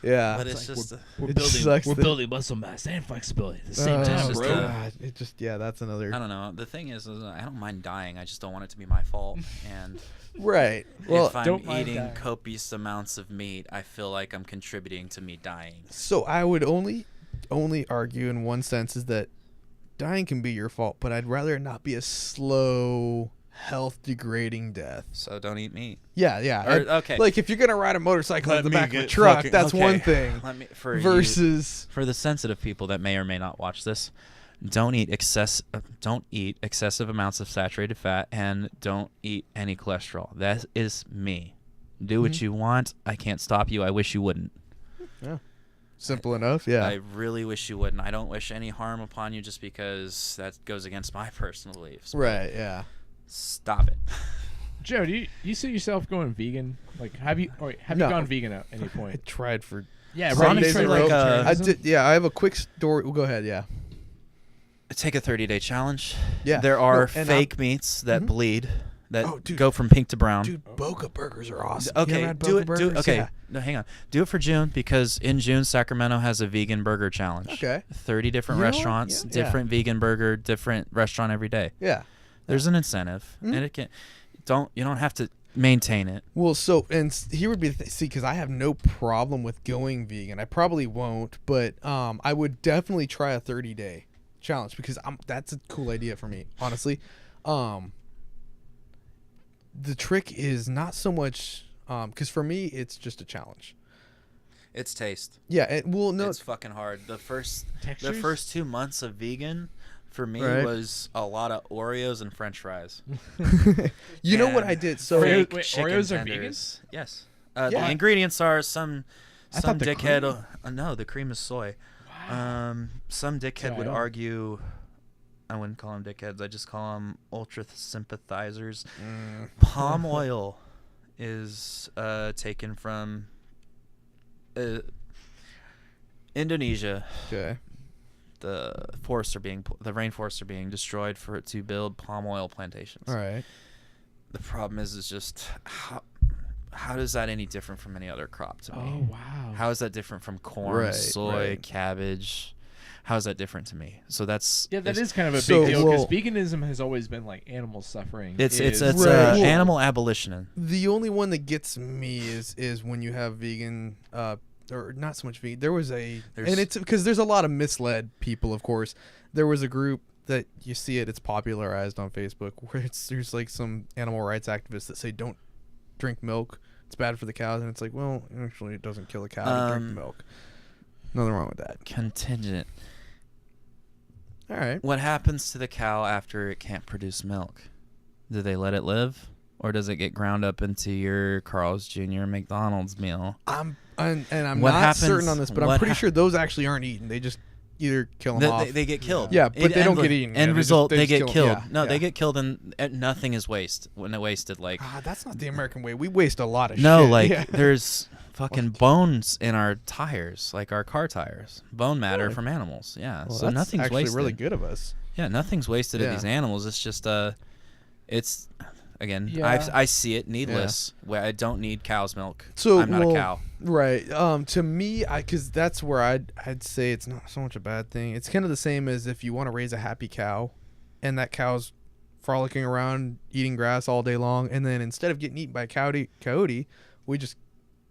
Yeah. But it's just We're It building, sucks we're that- building muscle mass and flexibility at the same Oh, time, just bro. God. It just that's another I don't know. The thing is I don't mind dying. I just don't want it to be my fault. And right. Well, if I'm don't mind eating dying. copious amounts of meat, I feel like I'm contributing to me dying. so I would only argue in one sense is that dying can be your fault, but I'd rather it not be a slow, health degrading death. So don't eat meat. Yeah, yeah. Or- okay. Like if you're gonna ride a motorcycle Let in the me back of a get truck, fucking- that's okay. one thing. Let me for you- Versus for the sensitive people that may or may not watch this, don't eat excessive amounts of saturated fat, and don't eat any cholesterol. That is me. Do what Mhm. you want. I can't stop you. I wish you wouldn't. simple enough. Yeah. I really wish you wouldn't. I don't wish any harm upon you just because that goes against my personal beliefs. Right. Yeah. Stop it. Joe, do you see yourself going vegan? Like, have you No. gone vegan at any I point? tried for Yeah, Ronnie right. tried, You like, tried I veganism? did. Yeah. I have a quick story. Well, go ahead. Yeah. Take a 30-day challenge. Yeah. There are No, and fake meats that Mhm. bleed that Oh, dude. go from pink to brown. Dude, Boca burgers are awesome. You Okay, ever had do Boca it. burgers? Okay, Yeah. no, hang on. Do it for June because in June Sacramento has a vegan burger challenge. Okay. 30 different You know what? restaurants, Yeah. different vegan burger, different restaurant every day. Yeah. There's an incentive, Mhm. and you don't have to maintain it. Well, so here would be the see because I have no problem with going vegan. I probably won't, but I would definitely try a 30-day challenge because that's a cool idea for me, honestly. The trick is not so much because for me it's just a challenge. It's taste. Yeah, no, It's fucking hard. The first Textures? 2 months of vegan for me Right. was a lot of Oreos and French fries. you know what And I did? So Oreo- fake wait, chicken Oreos are tenders. Yes. Yeah. The ingredients are some I thought the dickhead. cream- No, the cream is soy. Some dickhead Yeah, I would don't- argue. I wouldn't call them dickheads. I just call them ultra sympathizers. Palm oil is taken from Indonesia. okay. The rainforests are being destroyed to build palm oil plantations. All right. The problem is just how is that any different from any other crop to me? Oh wow. How is that different from corn, Right, soy, right. cabbage? How is that different to me? So that's Yeah, that is kind of a So, big deal because well- veganism has always been like animal suffering. it's Right. Well- animal abolition. The only one that gets me is when you have vegan, or not so much vegan. There was and it's because there's a lot of misled people, of course. There was a group that you see it's popularized on Facebook where there's like some animal rights activists that say don't drink milk. It's bad for the cows, and it's like, well, actually, it doesn't kill a cow to drink the milk. Nothing wrong with that. Contingent. All right. What happens to the cow after it can't produce milk? Do they let it live, or does it get ground up into your Carl's Jr. McDonald's meal? I'm What not happens- certain on this, but I'm what pretty sure those actually aren't eaten. They just either kill them They, off. they get killed. Yeah, but they don't get eaten. End Yeah, result, they just get kill 'em. killed. Yeah, No, yeah. they get killed, and nothing is wasted. Like That's not the American way. We waste a lot of shit. no, like Yeah. there's fucking bones in our tires, like our car tires, bone matter Really? from animals. Yeah, Well, so that's nothing's actually wasted. really good of us. Yeah, nothing's wasted Yeah. of these animals. It's just it's again, Yeah. I see it needless. Where I don't need cow's milk. So I'm not a cow. Right. To me, because that's where I'd say it's not so much a bad thing. It's kind of the same as if you want to raise a happy cow, and that cow's frolicking around eating grass all day long, and then instead of getting eaten by a coyote, we just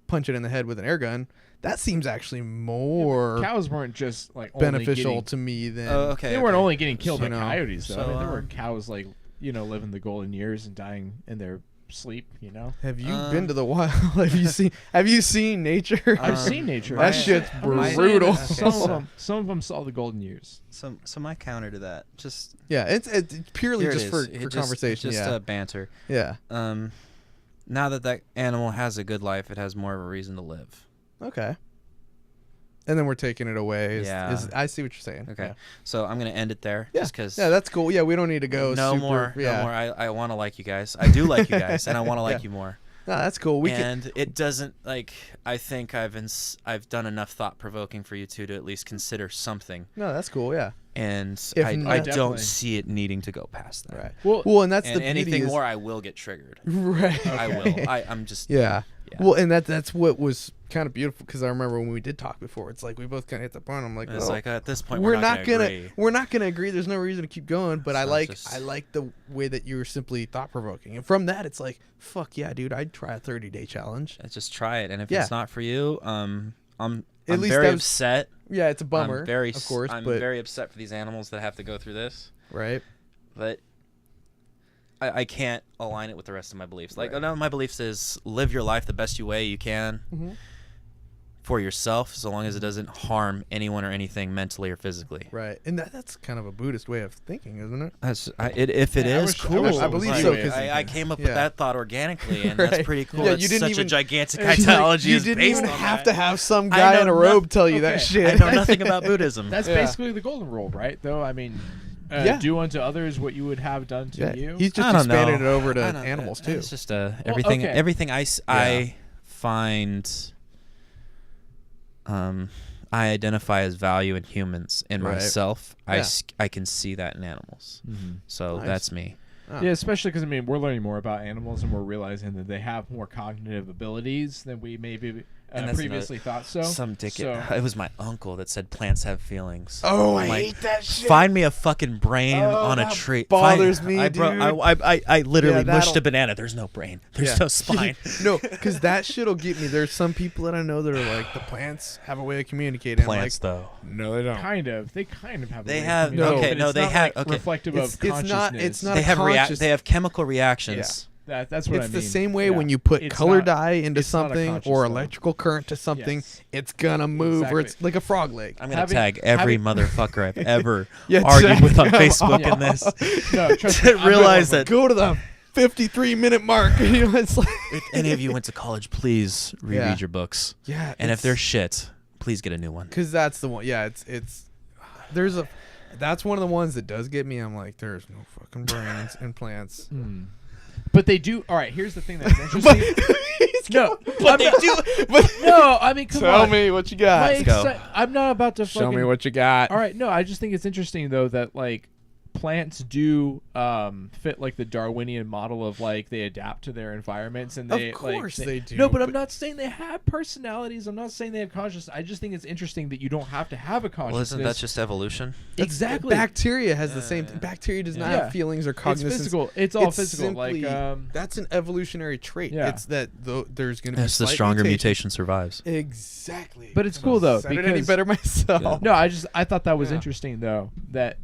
punch it in the head with an air gun. That seems actually more cows weren't just like only beneficial getting, to me than. Oh, okay. They weren't only getting killed You by know. coyotes though. I mean, there So, were cows like living the golden years and dying in their sleep. Have you been to the wild? Have you seen nature? I've seen nature. That shit's I'm just saying brutal. that some of them saw the golden years. So my counter to that, just Yeah, it's purely here it just is. for It just- conversation. just Yeah, banter. yeah. Now that animal has a good life, it has more of a reason to live. Okay. And then we're taking it away. Yeah. I see what you're saying. Okay, Yeah. so I'm gonna end it there. Yeah. Just because. Yeah, that's cool. Yeah, we don't need to go. no super, more. Yeah. No more. I want to like you guys. I do like you guys, and I want to like Yeah. you more. No, that's cool. We can. And it doesn't like. I think I've done enough thought provoking for you two to at least consider something. No, that's cool. Yeah. And If I not- don't Definitely. see it needing to go past that. Right. Well, and that's And the anything beauty is- more, I will get triggered. Right. I will. I'm just. Yeah. Yeah. Well, and that's what was kind of beautiful because I remember when we did talk before. It's like we both kind of hit the point. I'm like, It's well, like at this point, we're not gonna gonna agree. we're not gonna agree. There's no reason to keep going. But I So like just- I like the way that you were simply thought provoking, and from that, it's like, fuck yeah, dude, I'd try a 30-day challenge. Just try it, and if Yeah. it's not for you, I'm At least very that was- upset. Yeah, it's a bummer. I'm very, of course, I'm but very upset for these animals that have to go through this. right. But I can't align it with the rest of my beliefs. Like, Right. none of my beliefs is live your life the best way you can Mhm. for yourself, so long as it doesn't harm anyone or anything mentally or physically. Right, and that's kind of a Buddhist way of thinking, isn't it? If it Yeah, I is, wish- I cool. wish I believe was so, like- 'cause- I came up Yeah. with that thought organically, and Right. that's pretty cool. Yeah, It's you didn't such even- a gigantic It's like, ideology. you is didn't based even on have that. to have some I guy know in a robe tell you okay. that shit. I know nothing about Buddhism. That's Yeah. basically the golden rule, right? Though I mean, Yeah. do unto others what you would have done to Yeah, you. he's just I don't expanded know. it over to I don't- animals too. It's just everything. okay. Everything I find. I identify as value in humans in Right. myself. Yeah. I can see that in animals. So Nice. that's me. Oh. Yeah, especially because I mean we're learning more about animals and we're realizing that they have more cognitive abilities than we maybe And that's previously thought. So Some dickhead. So- It was my uncle that said plants have feelings. Oh, I'm I like, hate that shit. Find me a fucking brain Oh, on a that tree. bothers me, dude. I literally Yeah, mushed that'll- a banana. There's no brain. There's Yeah. no spine. No, because that shit'll get me. There's some people that I know that are like, the plants have a way of communicating. Plants, I'm though. like, no, they don't. they kind of have. a They way of have- communicating, okay, but no, it's they not, have- like, okay. reflective It's- of it's consciousness. it's not They a have conscious- They have chemical reactions. That's what I It's mean. the same way Yeah. when you put It's color not- dye into it's not a something conscious or level. electrical current to something, Yes. it's gonna move, or it's Exactly. like a frog leg. I'm gonna Having- tag every having- motherfucker I've ever Yeah, argued with on come Facebook on. in this. No, trust to me, I'm not realize one of them. that Go to the 53-minute mark. You know, it's like, if any of you went to college, please reread Yeah. your books. yeah, And if they're shit, please get a new one. because that's the one. Yeah, it's that's one of the ones that does get me. I'm like, there's no fucking brains in plants. But they do. All right, here's the thing that's interesting. No, But they do. But no, I mean, come tell on. me what you got. My go. I'm not about to fucking. Show me what you got. All right, no, I just think it's interesting though that like plants do fit like the Darwinian model of like they adapt to their environments and they Of course like, they do, No, but I'm but- not saying they have personalities. I'm not saying they have consciousness. I just think it's interesting that you don't have to have a consciousness. Well, isn't that just evolution? exactly? Bacteria has the same thing. Bacteria does not Yeah. have feelings or It's cognizance. physical. It's all It's physical. simply- Like that's an evolutionary trait. Yeah. It's that there's going to be Yes, the slight stronger mutation. mutation survives. Exactly. But it's cool, though, Said it any because- better myself. no, I thought that was Yeah. interesting though, that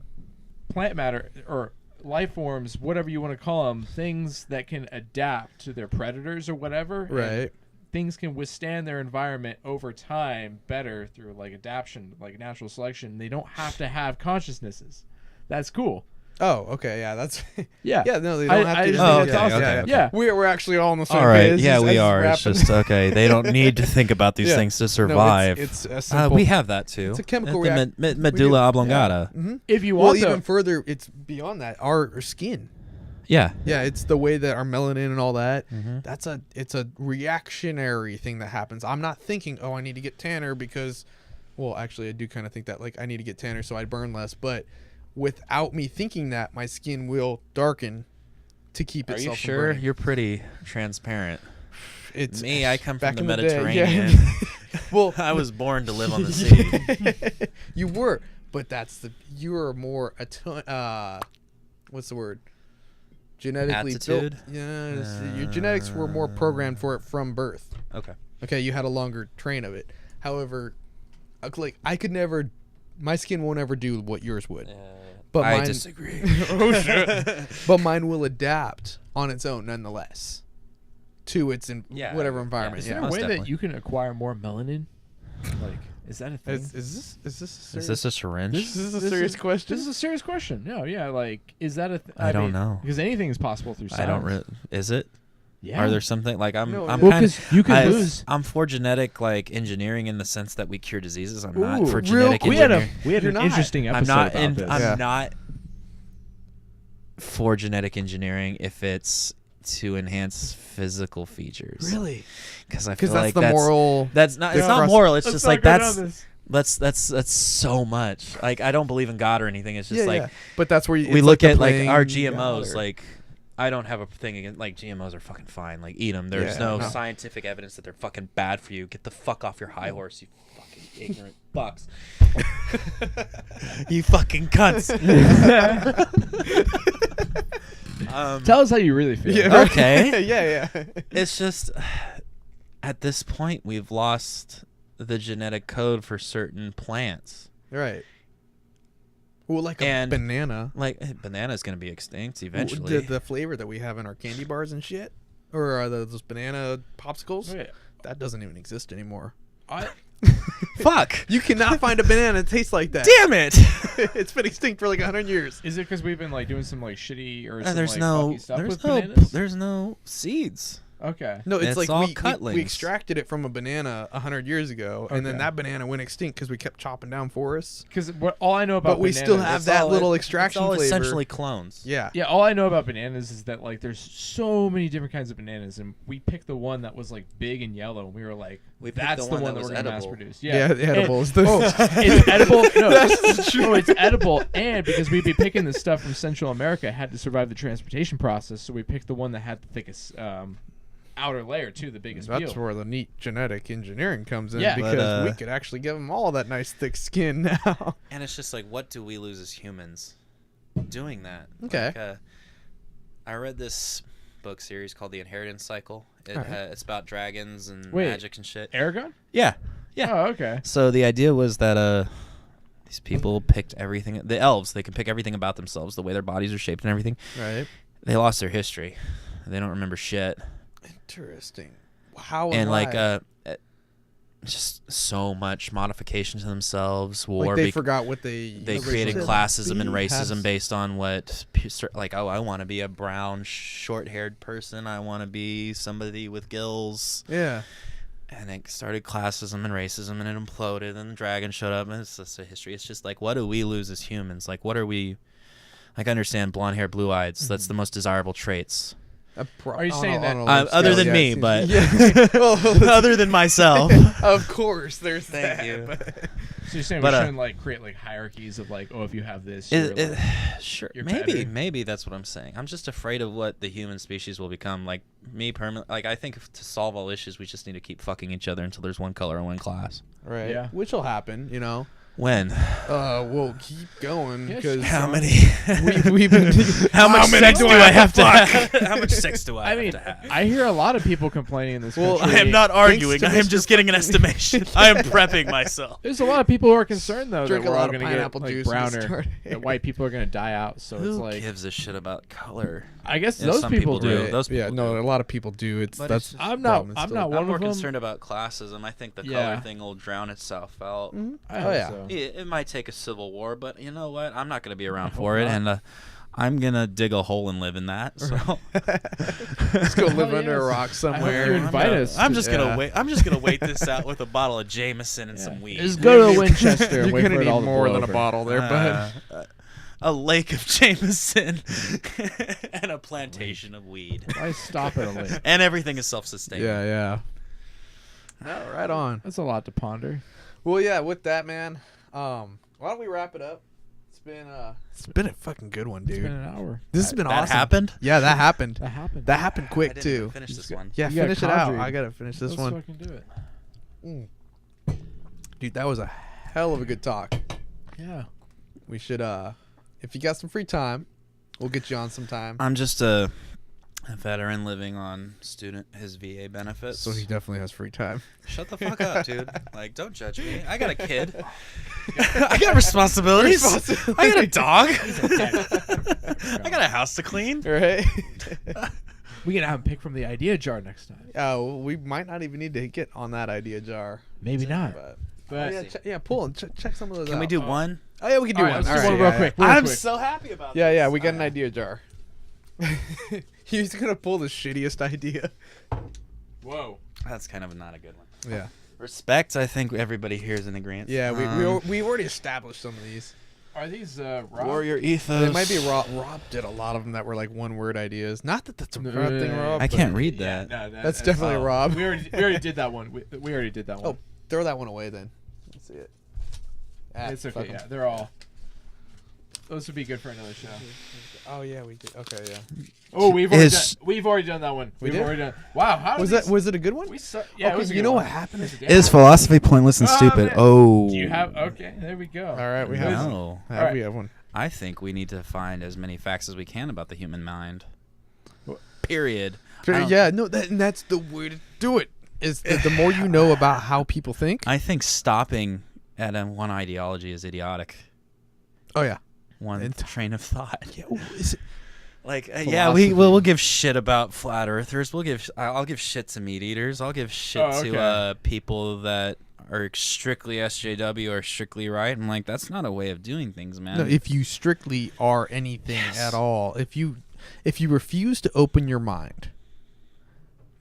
plant matter or life forms, whatever you want to call them, things that can adapt to their predators or whatever. and Right. things can withstand their environment over time better through like adaptation, like natural selection. They don't have to have consciousnesses. That's cool. Oh, okay. Yeah, that's. Yeah. Yeah, no, they don't have I to. just Oh, think that's okay, awesome. okay, Yeah. We're actually all on the same All right. page. Yeah, It's- we it's are. It's wrapping- just okay. They don't need to think about these Yeah. things to No, survive. it's a simple. We have that too. It's a chemical The reaction. medulla oblongata. Mm-hmm. If you Well, want even to, further, it's beyond that. Our skin. Yeah. Yeah, it's the way that our melanin and all that. Mhm. It's a reactionary thing that happens. I'm not thinking, oh, I need to get tanner because, well, actually, I do kind of think that, like, I need to get tanner so I burn less. But without me thinking that, my skin will darken to keep Are itself you from sure? burning. You're pretty transparent. It's Me, I come back from the in day, Mediterranean. yeah. Well, I was born to live on the sea. you were, but you're more what's the word? Genetically Aptitude? built. Yes, your genetics were more programmed for it from birth. Okay. Okay, you had a longer train of it. However, like I could never, my skin won't ever do what yours would. But I mine, disagree. oh shit! But mine will adapt on its own, nonetheless, to its Yeah, whatever yeah. environment. is Yeah. there a most way that definitely. you can acquire more melanin? Like, is that a thing? Is this a Is serious, this a syringe? this is a serious question? This is a serious question. No, yeah, like, is that a? I don't know. because anything is possible through science. I don't. Is it? Yeah. Are there something like I'm? No, I'm Well, kind. 'cause you can lose. I'm for genetic like engineering in the sense that we cure diseases. I'm not for Ooh, genetic real We had engineering. we had You're an not. interesting episode I'm not. about this. I'm Yeah. not for genetic engineering if it's to enhance physical features. Really? Because I Because feel that's like the moral. That's not. It's the not crust- moral. It's Let's just not like go down that's this. that's so much. Like I don't believe in God or anything. It's just like But that's where you, we it's look the at like playing our God GMOs. or- Like I don't have a thing against like GMOs are fucking fine. Like eat them. There's Yeah, no no. scientific evidence that they're fucking bad for you. Get the fuck off your high horse, you fucking ignorant fucks. You fucking cunts. Tell us how you really feel. Yeah. Okay. yeah, yeah. It's just at this point we've lost the genetic code for certain plants. Right. Well, like And- a banana. Like banana's gonna be extinct eventually. The flavor that we have in our candy bars and shit, or those banana popsicles, Okay. that doesn't even exist anymore. Fuck. You cannot find a banana that tastes like that. Damn it. It's been extinct for like 100 years. Is it because we've been like doing some like shitty or some, There's like, no fucky stuff there's with no bananas? there's no seeds. Okay. No, it's It's like all we cutlings. extracted it from a banana 100 years ago, and then Okay. that banana went extinct because we kept chopping down forests. Because all I know about But we still bananas- have It's that all- little it's extraction all flavor. essentially clones. Yeah. Yeah, all I know about bananas is that like there's so many different kinds of bananas, and we picked the one that was like big and yellow, and we were like, We picked that's the the one one that that was we're gonna mass edible. produce. Yeah, Yeah, the edibles. The- It's edible. No, That's true. no, it's edible, and because we'd be picking the stuff from Central America, it had to survive the transportation process, so we picked the one that had the thickest outer layer too, the biggest That's peel. where the neat genetic engineering comes in, Yeah. because But, we could actually give them all that nice thick skin now. And it's just like, what do we lose as humans doing that? Okay. Like, I read this book series called The Inheritance Cycle. Alright. It's about dragons and Wait. magic and shit. Aragon? Yeah. Yeah. Oh, okay. So the idea was that these people picked everything. The elves, they can pick everything about themselves, the way their bodies are shaped and everything. Right. They lost their history. They don't remember shit. Interesting. How And why? like just so much modification to themselves. War. like they bec- forgot what they they originally created said. classism and Has- racism based on what like, oh, I want to be a brown short-haired person, I want to be somebody with gills, Yeah. and it started classism and racism, and it imploded, and the dragon showed up, and it's just a history. It's just like, what do we lose as humans? Like, what are we, like, I understand blonde hair, blue eyes, that's the most desirable traits, Are you saying that- other than me, but yeah. Well, other than myself. of course, there's Thank that. you. but- So you're saying But, we shouldn't like create like hierarchies of like, oh, if you have this, you're, like, sure, you're maybe better. that's what I'm saying. I'm just afraid of what the human species will become. Like me permanently, like I think to solve all issues, we just need to keep fucking each other until there's one color and one class. Right. Yeah. Which will happen, you know. When? We'll keep going Yeah, because How many? we've been. How much many sex do do I I have to have? How much sex do I I mean, have to have? I hear a lot of people complaining in this Well, country. I am not arguing. to I am Mr. just getting an estimation. I am prepping myself. There's a lot of people who are concerned though Drink that a we're lot all of going to get pineapple like juice and browner, start- that white people are going to die out. So Who it's like, gives a shit about color? I guess Yeah, those some people people do. do. Those yeah, people no, do. a lot of people do. It's But that's. it's I'm the not. problem. It's I'm still- not I'm one more of them. concerned about classism. I think the Yeah. color thing will drown itself out. Mhm. I Oh hope yeah. so. It might take a civil war, but you know what? I'm not going to be around hope for it, not. and I'm gonna dig a hole and live in that. So Let's go live Hell under a yes. rock I somewhere. hope you invite us. I'm just Yeah. gonna wait. I'm just gonna wait this out with a bottle of Jameson and Yeah. some weed. Just go to You're Winchester and You're wait gonna for it need all to more blow than over. a bottle there, bud. A lake of Jameson and a plantation of weed, Why stop at a lake? and everything is self-sustaining. Yeah, yeah. No, right on. That's a lot to ponder. Well, yeah. With that, man. Why don't we wrap it up? It's been a fucking good one, It's dude. been an hour. This has been That awesome. happened. Yeah, that happened. That happened. That happened I quick didn't too. even finish this one. Yeah, You got finish it out. Condrey. I gotta finish this Let's one. fucking do it. Dude, that was a hell of a good talk. Yeah. We should if you got some free time, we'll get you on sometime. I'm just a veteran living on his VA benefits. So he definitely has free time. Shut the fuck up, dude. Like, don't judge me. I got a kid. I got responsibilities. I got a dog. I got a house to clean. Right? We can have him pick from the idea jar next time. Well, we might not even need to get on that idea jar. Maybe not. But But yeah, pull and check some of those Can out. we do one? Oh yeah, we can do All right, one. let's All do right, one yeah, real yeah. quick. Real I'm quick. so happy about Yeah, this. yeah, we got an idea jar. He's gonna pull the shittiest idea. Whoa. That's kind of not a good one. Yeah, Respect, I think everybody here is in agreement. yeah. We already established some of these. Are these Rob? Warrior ethos. It might be Rob. Rob did a lot of them that were like one-word ideas. Not that that's a bad thing, Rob. I but can't read that. No, That's definitely Rob. We already did that one. We already did that one. Oh, throw that one away then. Let's see it. It's fuck okay. 'em. Yeah, they're all. Those would be good for another show. Oh yeah, we did. Okay, yeah. Oh, we've already done that one. We We've did? already done. Wow, how Was did that? Was it a good one? We yeah, Okay, it was a you good know one. what happened is- Is philosophy pointless and Oh, stupid? man. Oh. Do you have? Okay, there we go. All right, we have. No. Have we have one? I think we need to find as many facts as we can about the human mind. What? Period. I don't- Yeah, no, and that's the way to do it. Is the more you know about how people think. I think stopping at one ideology is idiotic. Oh yeah. One And- train of thought. Yeah. Is it, Like, yeah, Philosophy. we'll give shit about flat earthers. I'll give shit to meat eaters. I'll give shit Oh, okay. to people that are strictly SJW or strictly right. I'm like, that's not a way of doing things, man. no, if you strictly are anything at all, if you refuse to open your mind,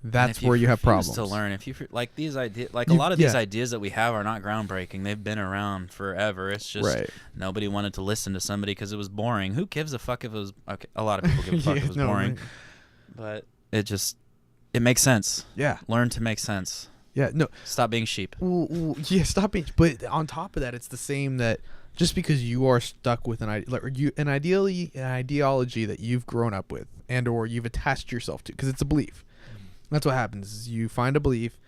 And that's if where you have refuse problems. to learn. If you like these ideas, a You- lot of these yeah. ideas that we have are not groundbreaking. They've been around forever. It's just Right. nobody wanted to listen to somebody because it was boring. Who gives a fuck if it was okay? A lot of people give a fuck if Yeah, it was no, boring, right. but it makes sense. Yeah. Learn to make sense. Yeah. No. Stop being sheep. Yeah. Stop being. But on top of that, it's the same that just because you are stuck with an ideology that you've grown up with and or you've attached yourself to, because it's a belief. That's what happens. Is you find a belief,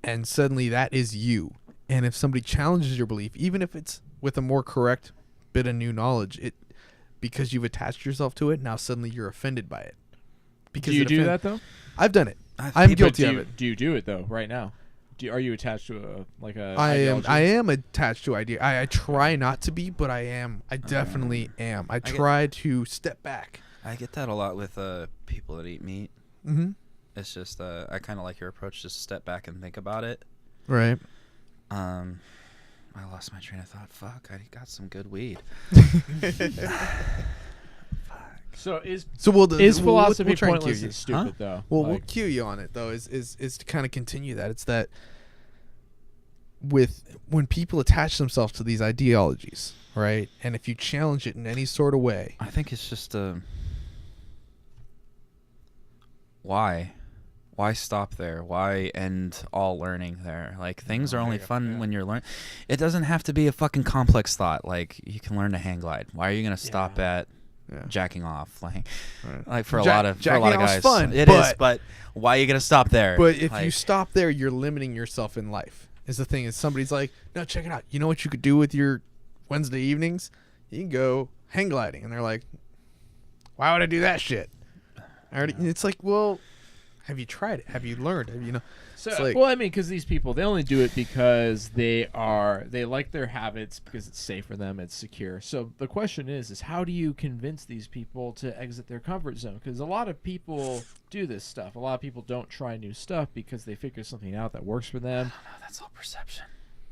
and suddenly that is you. And if somebody challenges your belief, even if it's with a more correct bit of new knowledge, because you've attached yourself to it, now suddenly you're offended by it. Because Do you it do offend- that though? I've done it. I- I'm people guilty do of you, it. Do you do it though right now? Are you attached to a I ideology? am attached to idea. I try not to be, but I am. I definitely am. I get- try to step back. I get that a lot with people that eat meat. Mm-hmm. It's just I kind of like your approach. Just step back and think about it. Right. I lost my train of thought. Fuck, I got some good weed. So We'll philosophy try and cue pointless you. and stupid Huh? though? Well, we'll Like, cue you on it though. Is to kind of continue that. It's that when people attach themselves to these ideologies, right? And if you challenge it in any sort of way, I think it's just why why stop there? Why end all learning there? Like, things are only fun when you're learning. It doesn't have to be a fucking complex thought. Like, you can learn to hang glide. Why are you gonna stop at jacking off? Like for a lot of guys, fun, it is. But why are you gonna stop there? But if you stop there, you're limiting yourself in life. Is the thing. Is somebody's like, no, check it out. You know what you could do with your Wednesday evenings? You can go hang gliding, and they're like, why would I do that shit? It's like, well, have you tried it? Have you learned? Have you know? So, like, well, I mean, because these people, they only do it because they like their habits because it's safe for them, it's secure. So the question is how do you convince these people to exit their comfort zone? Because a lot of people do this stuff. A lot of people don't try new stuff because they figure something out that works for them. I don't know, that's all perception.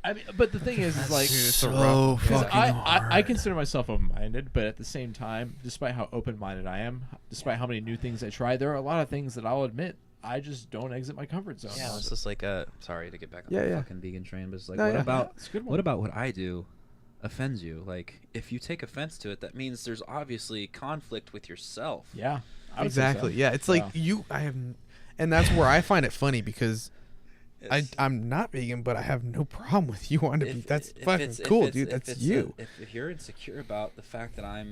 I mean, but the thing is like, so fucking hard. I consider myself open-minded, but at the same time, despite how open-minded I am, despite how many new things I try, there are a lot of things that I'll admit I just don't exit my comfort zone. Yeah, it's just like sorry to get back on the fucking vegan train, but it's like, what about what I do offends you? Like, if you take offense to it, that means there's obviously conflict with yourself. Yeah, I would say exactly. so. Yeah, it's like and that's where I find it funny because I'm not vegan, but I have no problem with you wanting to be. That's fucking cool, dude. That's you. If you're insecure about the fact that I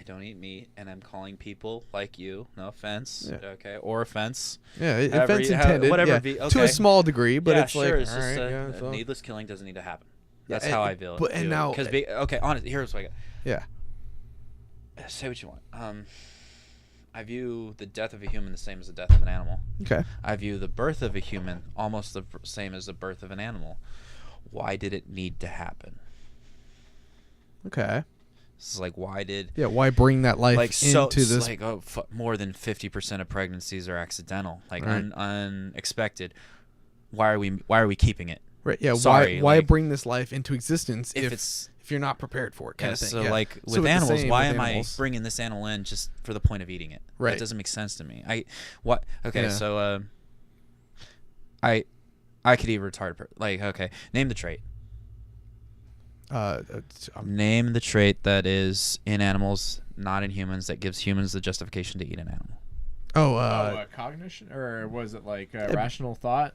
don't eat meat and I'm calling people like you, no offense, okay, or offense. Yeah, offense intended. Whatever. Yeah. To a small degree, but it's sure, like, it's just needless killing doesn't need to happen. That's how I feel. But and now, because honestly, here's what I got. Yeah. Say what you want. I view the death of a human the same as the death of an animal. Okay. I view the birth of a human almost the same as the birth of an animal. Why did it need to happen? Okay. It's like, why bring that life into this? Like, more than 50% of pregnancies are accidental, like unexpected. Why are we keeping it? Right. Yeah. Sorry, why like, bring this life into existence if you're not prepared for it? Kind of thing. So like with animals, why am I bringing this animal in just for the point of eating it? Right. That doesn't make sense to me. So I could eat a retarded like, okay, name the trait. Name the trait that is in animals, not in humans, that gives humans the justification to eat an animal. Cognition, or was it like rational thought?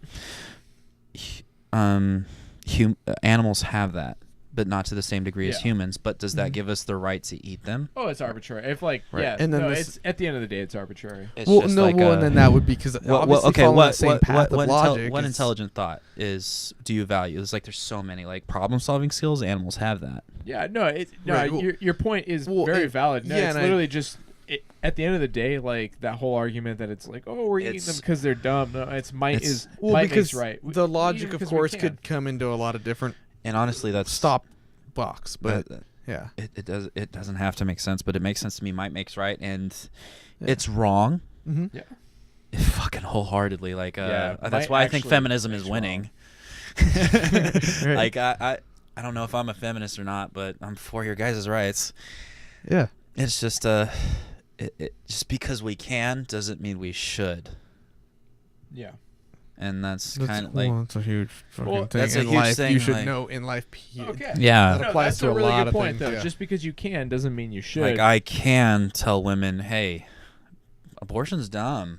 Animals have that, but not to the same degree as humans. But does that give us the right to eat them? Oh, it's arbitrary. If and then it's at the end of the day, it's arbitrary. It's and then that would be because what intelligent thought is do you value? It's like there's so many like problem solving skills. Animals have that. Yeah, your point is very valid. No, it's literally just. At the end of the day, like that whole argument that it's like, oh, we're eating them because they're dumb. No, might makes right. The logic, of course, could come into a lot of different. And honestly, that's stop box, but yeah, it doesn't have to make sense, but it makes sense to me. Might makes right, and it's wrong. Mm-hmm. Yeah, fucking wholeheartedly. Like, that's why I think feminism is winning. Like, I don't know if I'm a feminist or not, but I'm for your guys' rights. Yeah, it's just just because we can doesn't mean we should. Yeah. And that's kind of like that's a huge fucking thing. That's in a huge life. thing. You should know in life. Okay. Yeah. That applies to a really lot good of point, things. though. Just because you can doesn't mean you should. Like, I can tell women, hey, abortion's dumb.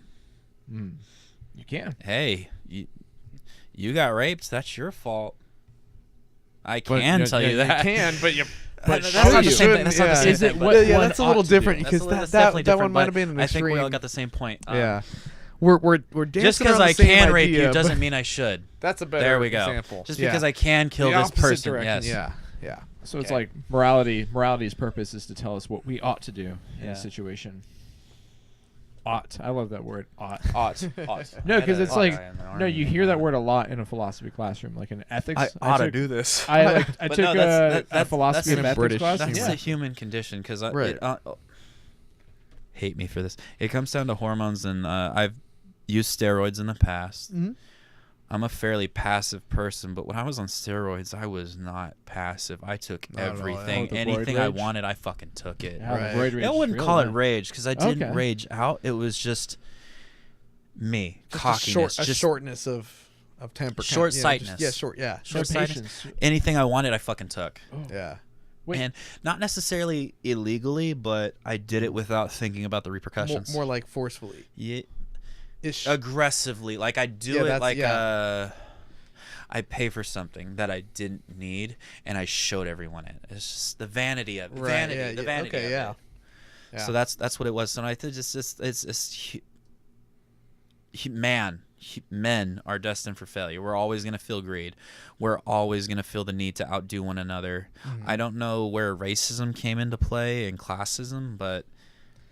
You can. Hey, you got raped. That's your fault. I can tell you that. You can, but you. That's not the same thing. That's not the same thing. That's a little different because that one might have been an extreme. I think we all got the same point. Yeah. We're dancing just because I can rape you doesn't mean I should. That's a better there we go. example. Just because I can kill this person. Direction. Yes. Yeah. So it's like morality's purpose is to tell us what we ought to do in a situation. Ought. I love that word. Ought. No, because it's like you hear that word a lot in a philosophy classroom, like in ethics. I ought to do this. I took a philosophy of ethics class. That's the human condition. Because hate me for this. It comes down to hormones, and I've used steroids in the past. Mm-hmm. I'm a fairly passive person, but when I was on steroids, I was not passive. I took everything. Anything I wanted, I fucking took it. Yeah, right. I wouldn't call it rage because I didn't rage out. It was just me, cockiness, just shortness of temper, short-sightedness. Short-sightedness. Anything I wanted, I fucking took. Oh. Yeah. Wait. And not necessarily illegally, but I did it without thinking about the repercussions. More like forcefully. Yeah. Ish. aggressively. Like I do Yeah, it that's- like yeah. I pay for something that I didn't need, and I showed everyone it. It's just the vanity of it. Right, Vanity, yeah, the yeah, vanity okay, of yeah. it. Yeah. So that's what it was. So I think men are destined for failure. We're always going to feel greed. We're always going to feel the need to outdo one another. Mhm. I don't know where racism came into play and classism, but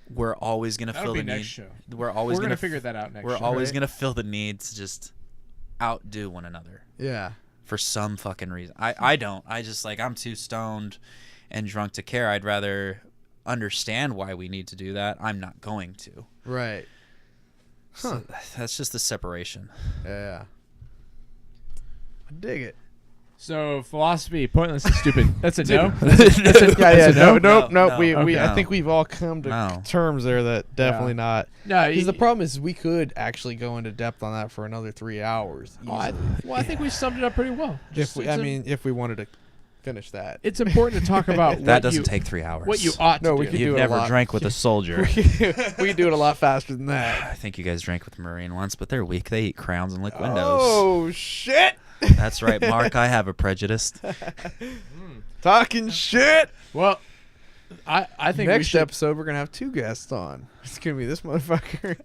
we're always going to That'll feel be the next need. show. We're always We're going gonna to figure that out next We're show. always right? going to feel the need to just outdo one another Yeah. for some fucking reason. I don't. I just like I'm too stoned and drunk to care. I'd rather understand why we need to do that. I'm not going to. Right. So that's just the separation. Yeah. I dig it. So philosophy, pointless and stupid. That's a no. Yeah, no? nope. No, We okay. I think we've all come to No. terms there that definitely not. No, Because the problem is we could actually go into depth on that for another 3 hours. I think we summed it up pretty well. If we, if we wanted to finish that. It's important to talk about That what doesn't you, take 3 hours. what you ought to No, do. we could do You've it a never lot. drank with a soldier. we could do it a lot faster than that. I think you guys drank with a Marine once, but they're weak. They eat crowns and lick windows. Oh shit! That's right, Mark. I have a prejudice. Talking shit. Well, I think we Next should. episode we're gonna have 2 guests on. It's gonna be this motherfucker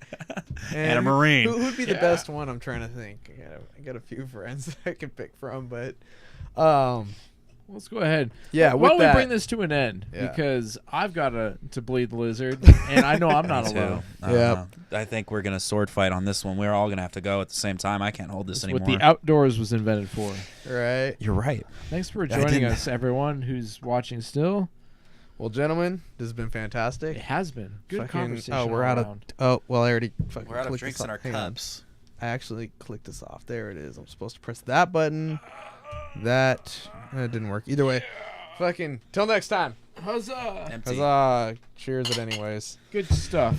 And a Marine. Who would be the Yeah. best one? I'm trying to think. I got a few friends I can pick from, but Let's go ahead. yeah. Why don't with we that, bring this to an end? Yeah. Because I've got to bleed the lizard, and I know I'm not Me too. alone. Yep. I think we're gonna sword fight on this one. We're all gonna have to go at the same time. I can't hold this It's anymore. what the outdoors was invented for. right? You're right. Thanks for I joining didn't- us, everyone who's watching still. Well, gentlemen, this has been It fantastic. has been good Fucking- conversation. Oh, we're all out around. of. Oh, well, I already fucking We're out of clicked drinks this in our off. Hang on. cups. I actually clicked this off. There it is. I'm supposed to press that button. That didn't work. Either way, fucking till next time. Huzzah! Empty. Huzzah! Cheers it anyways. Good stuff.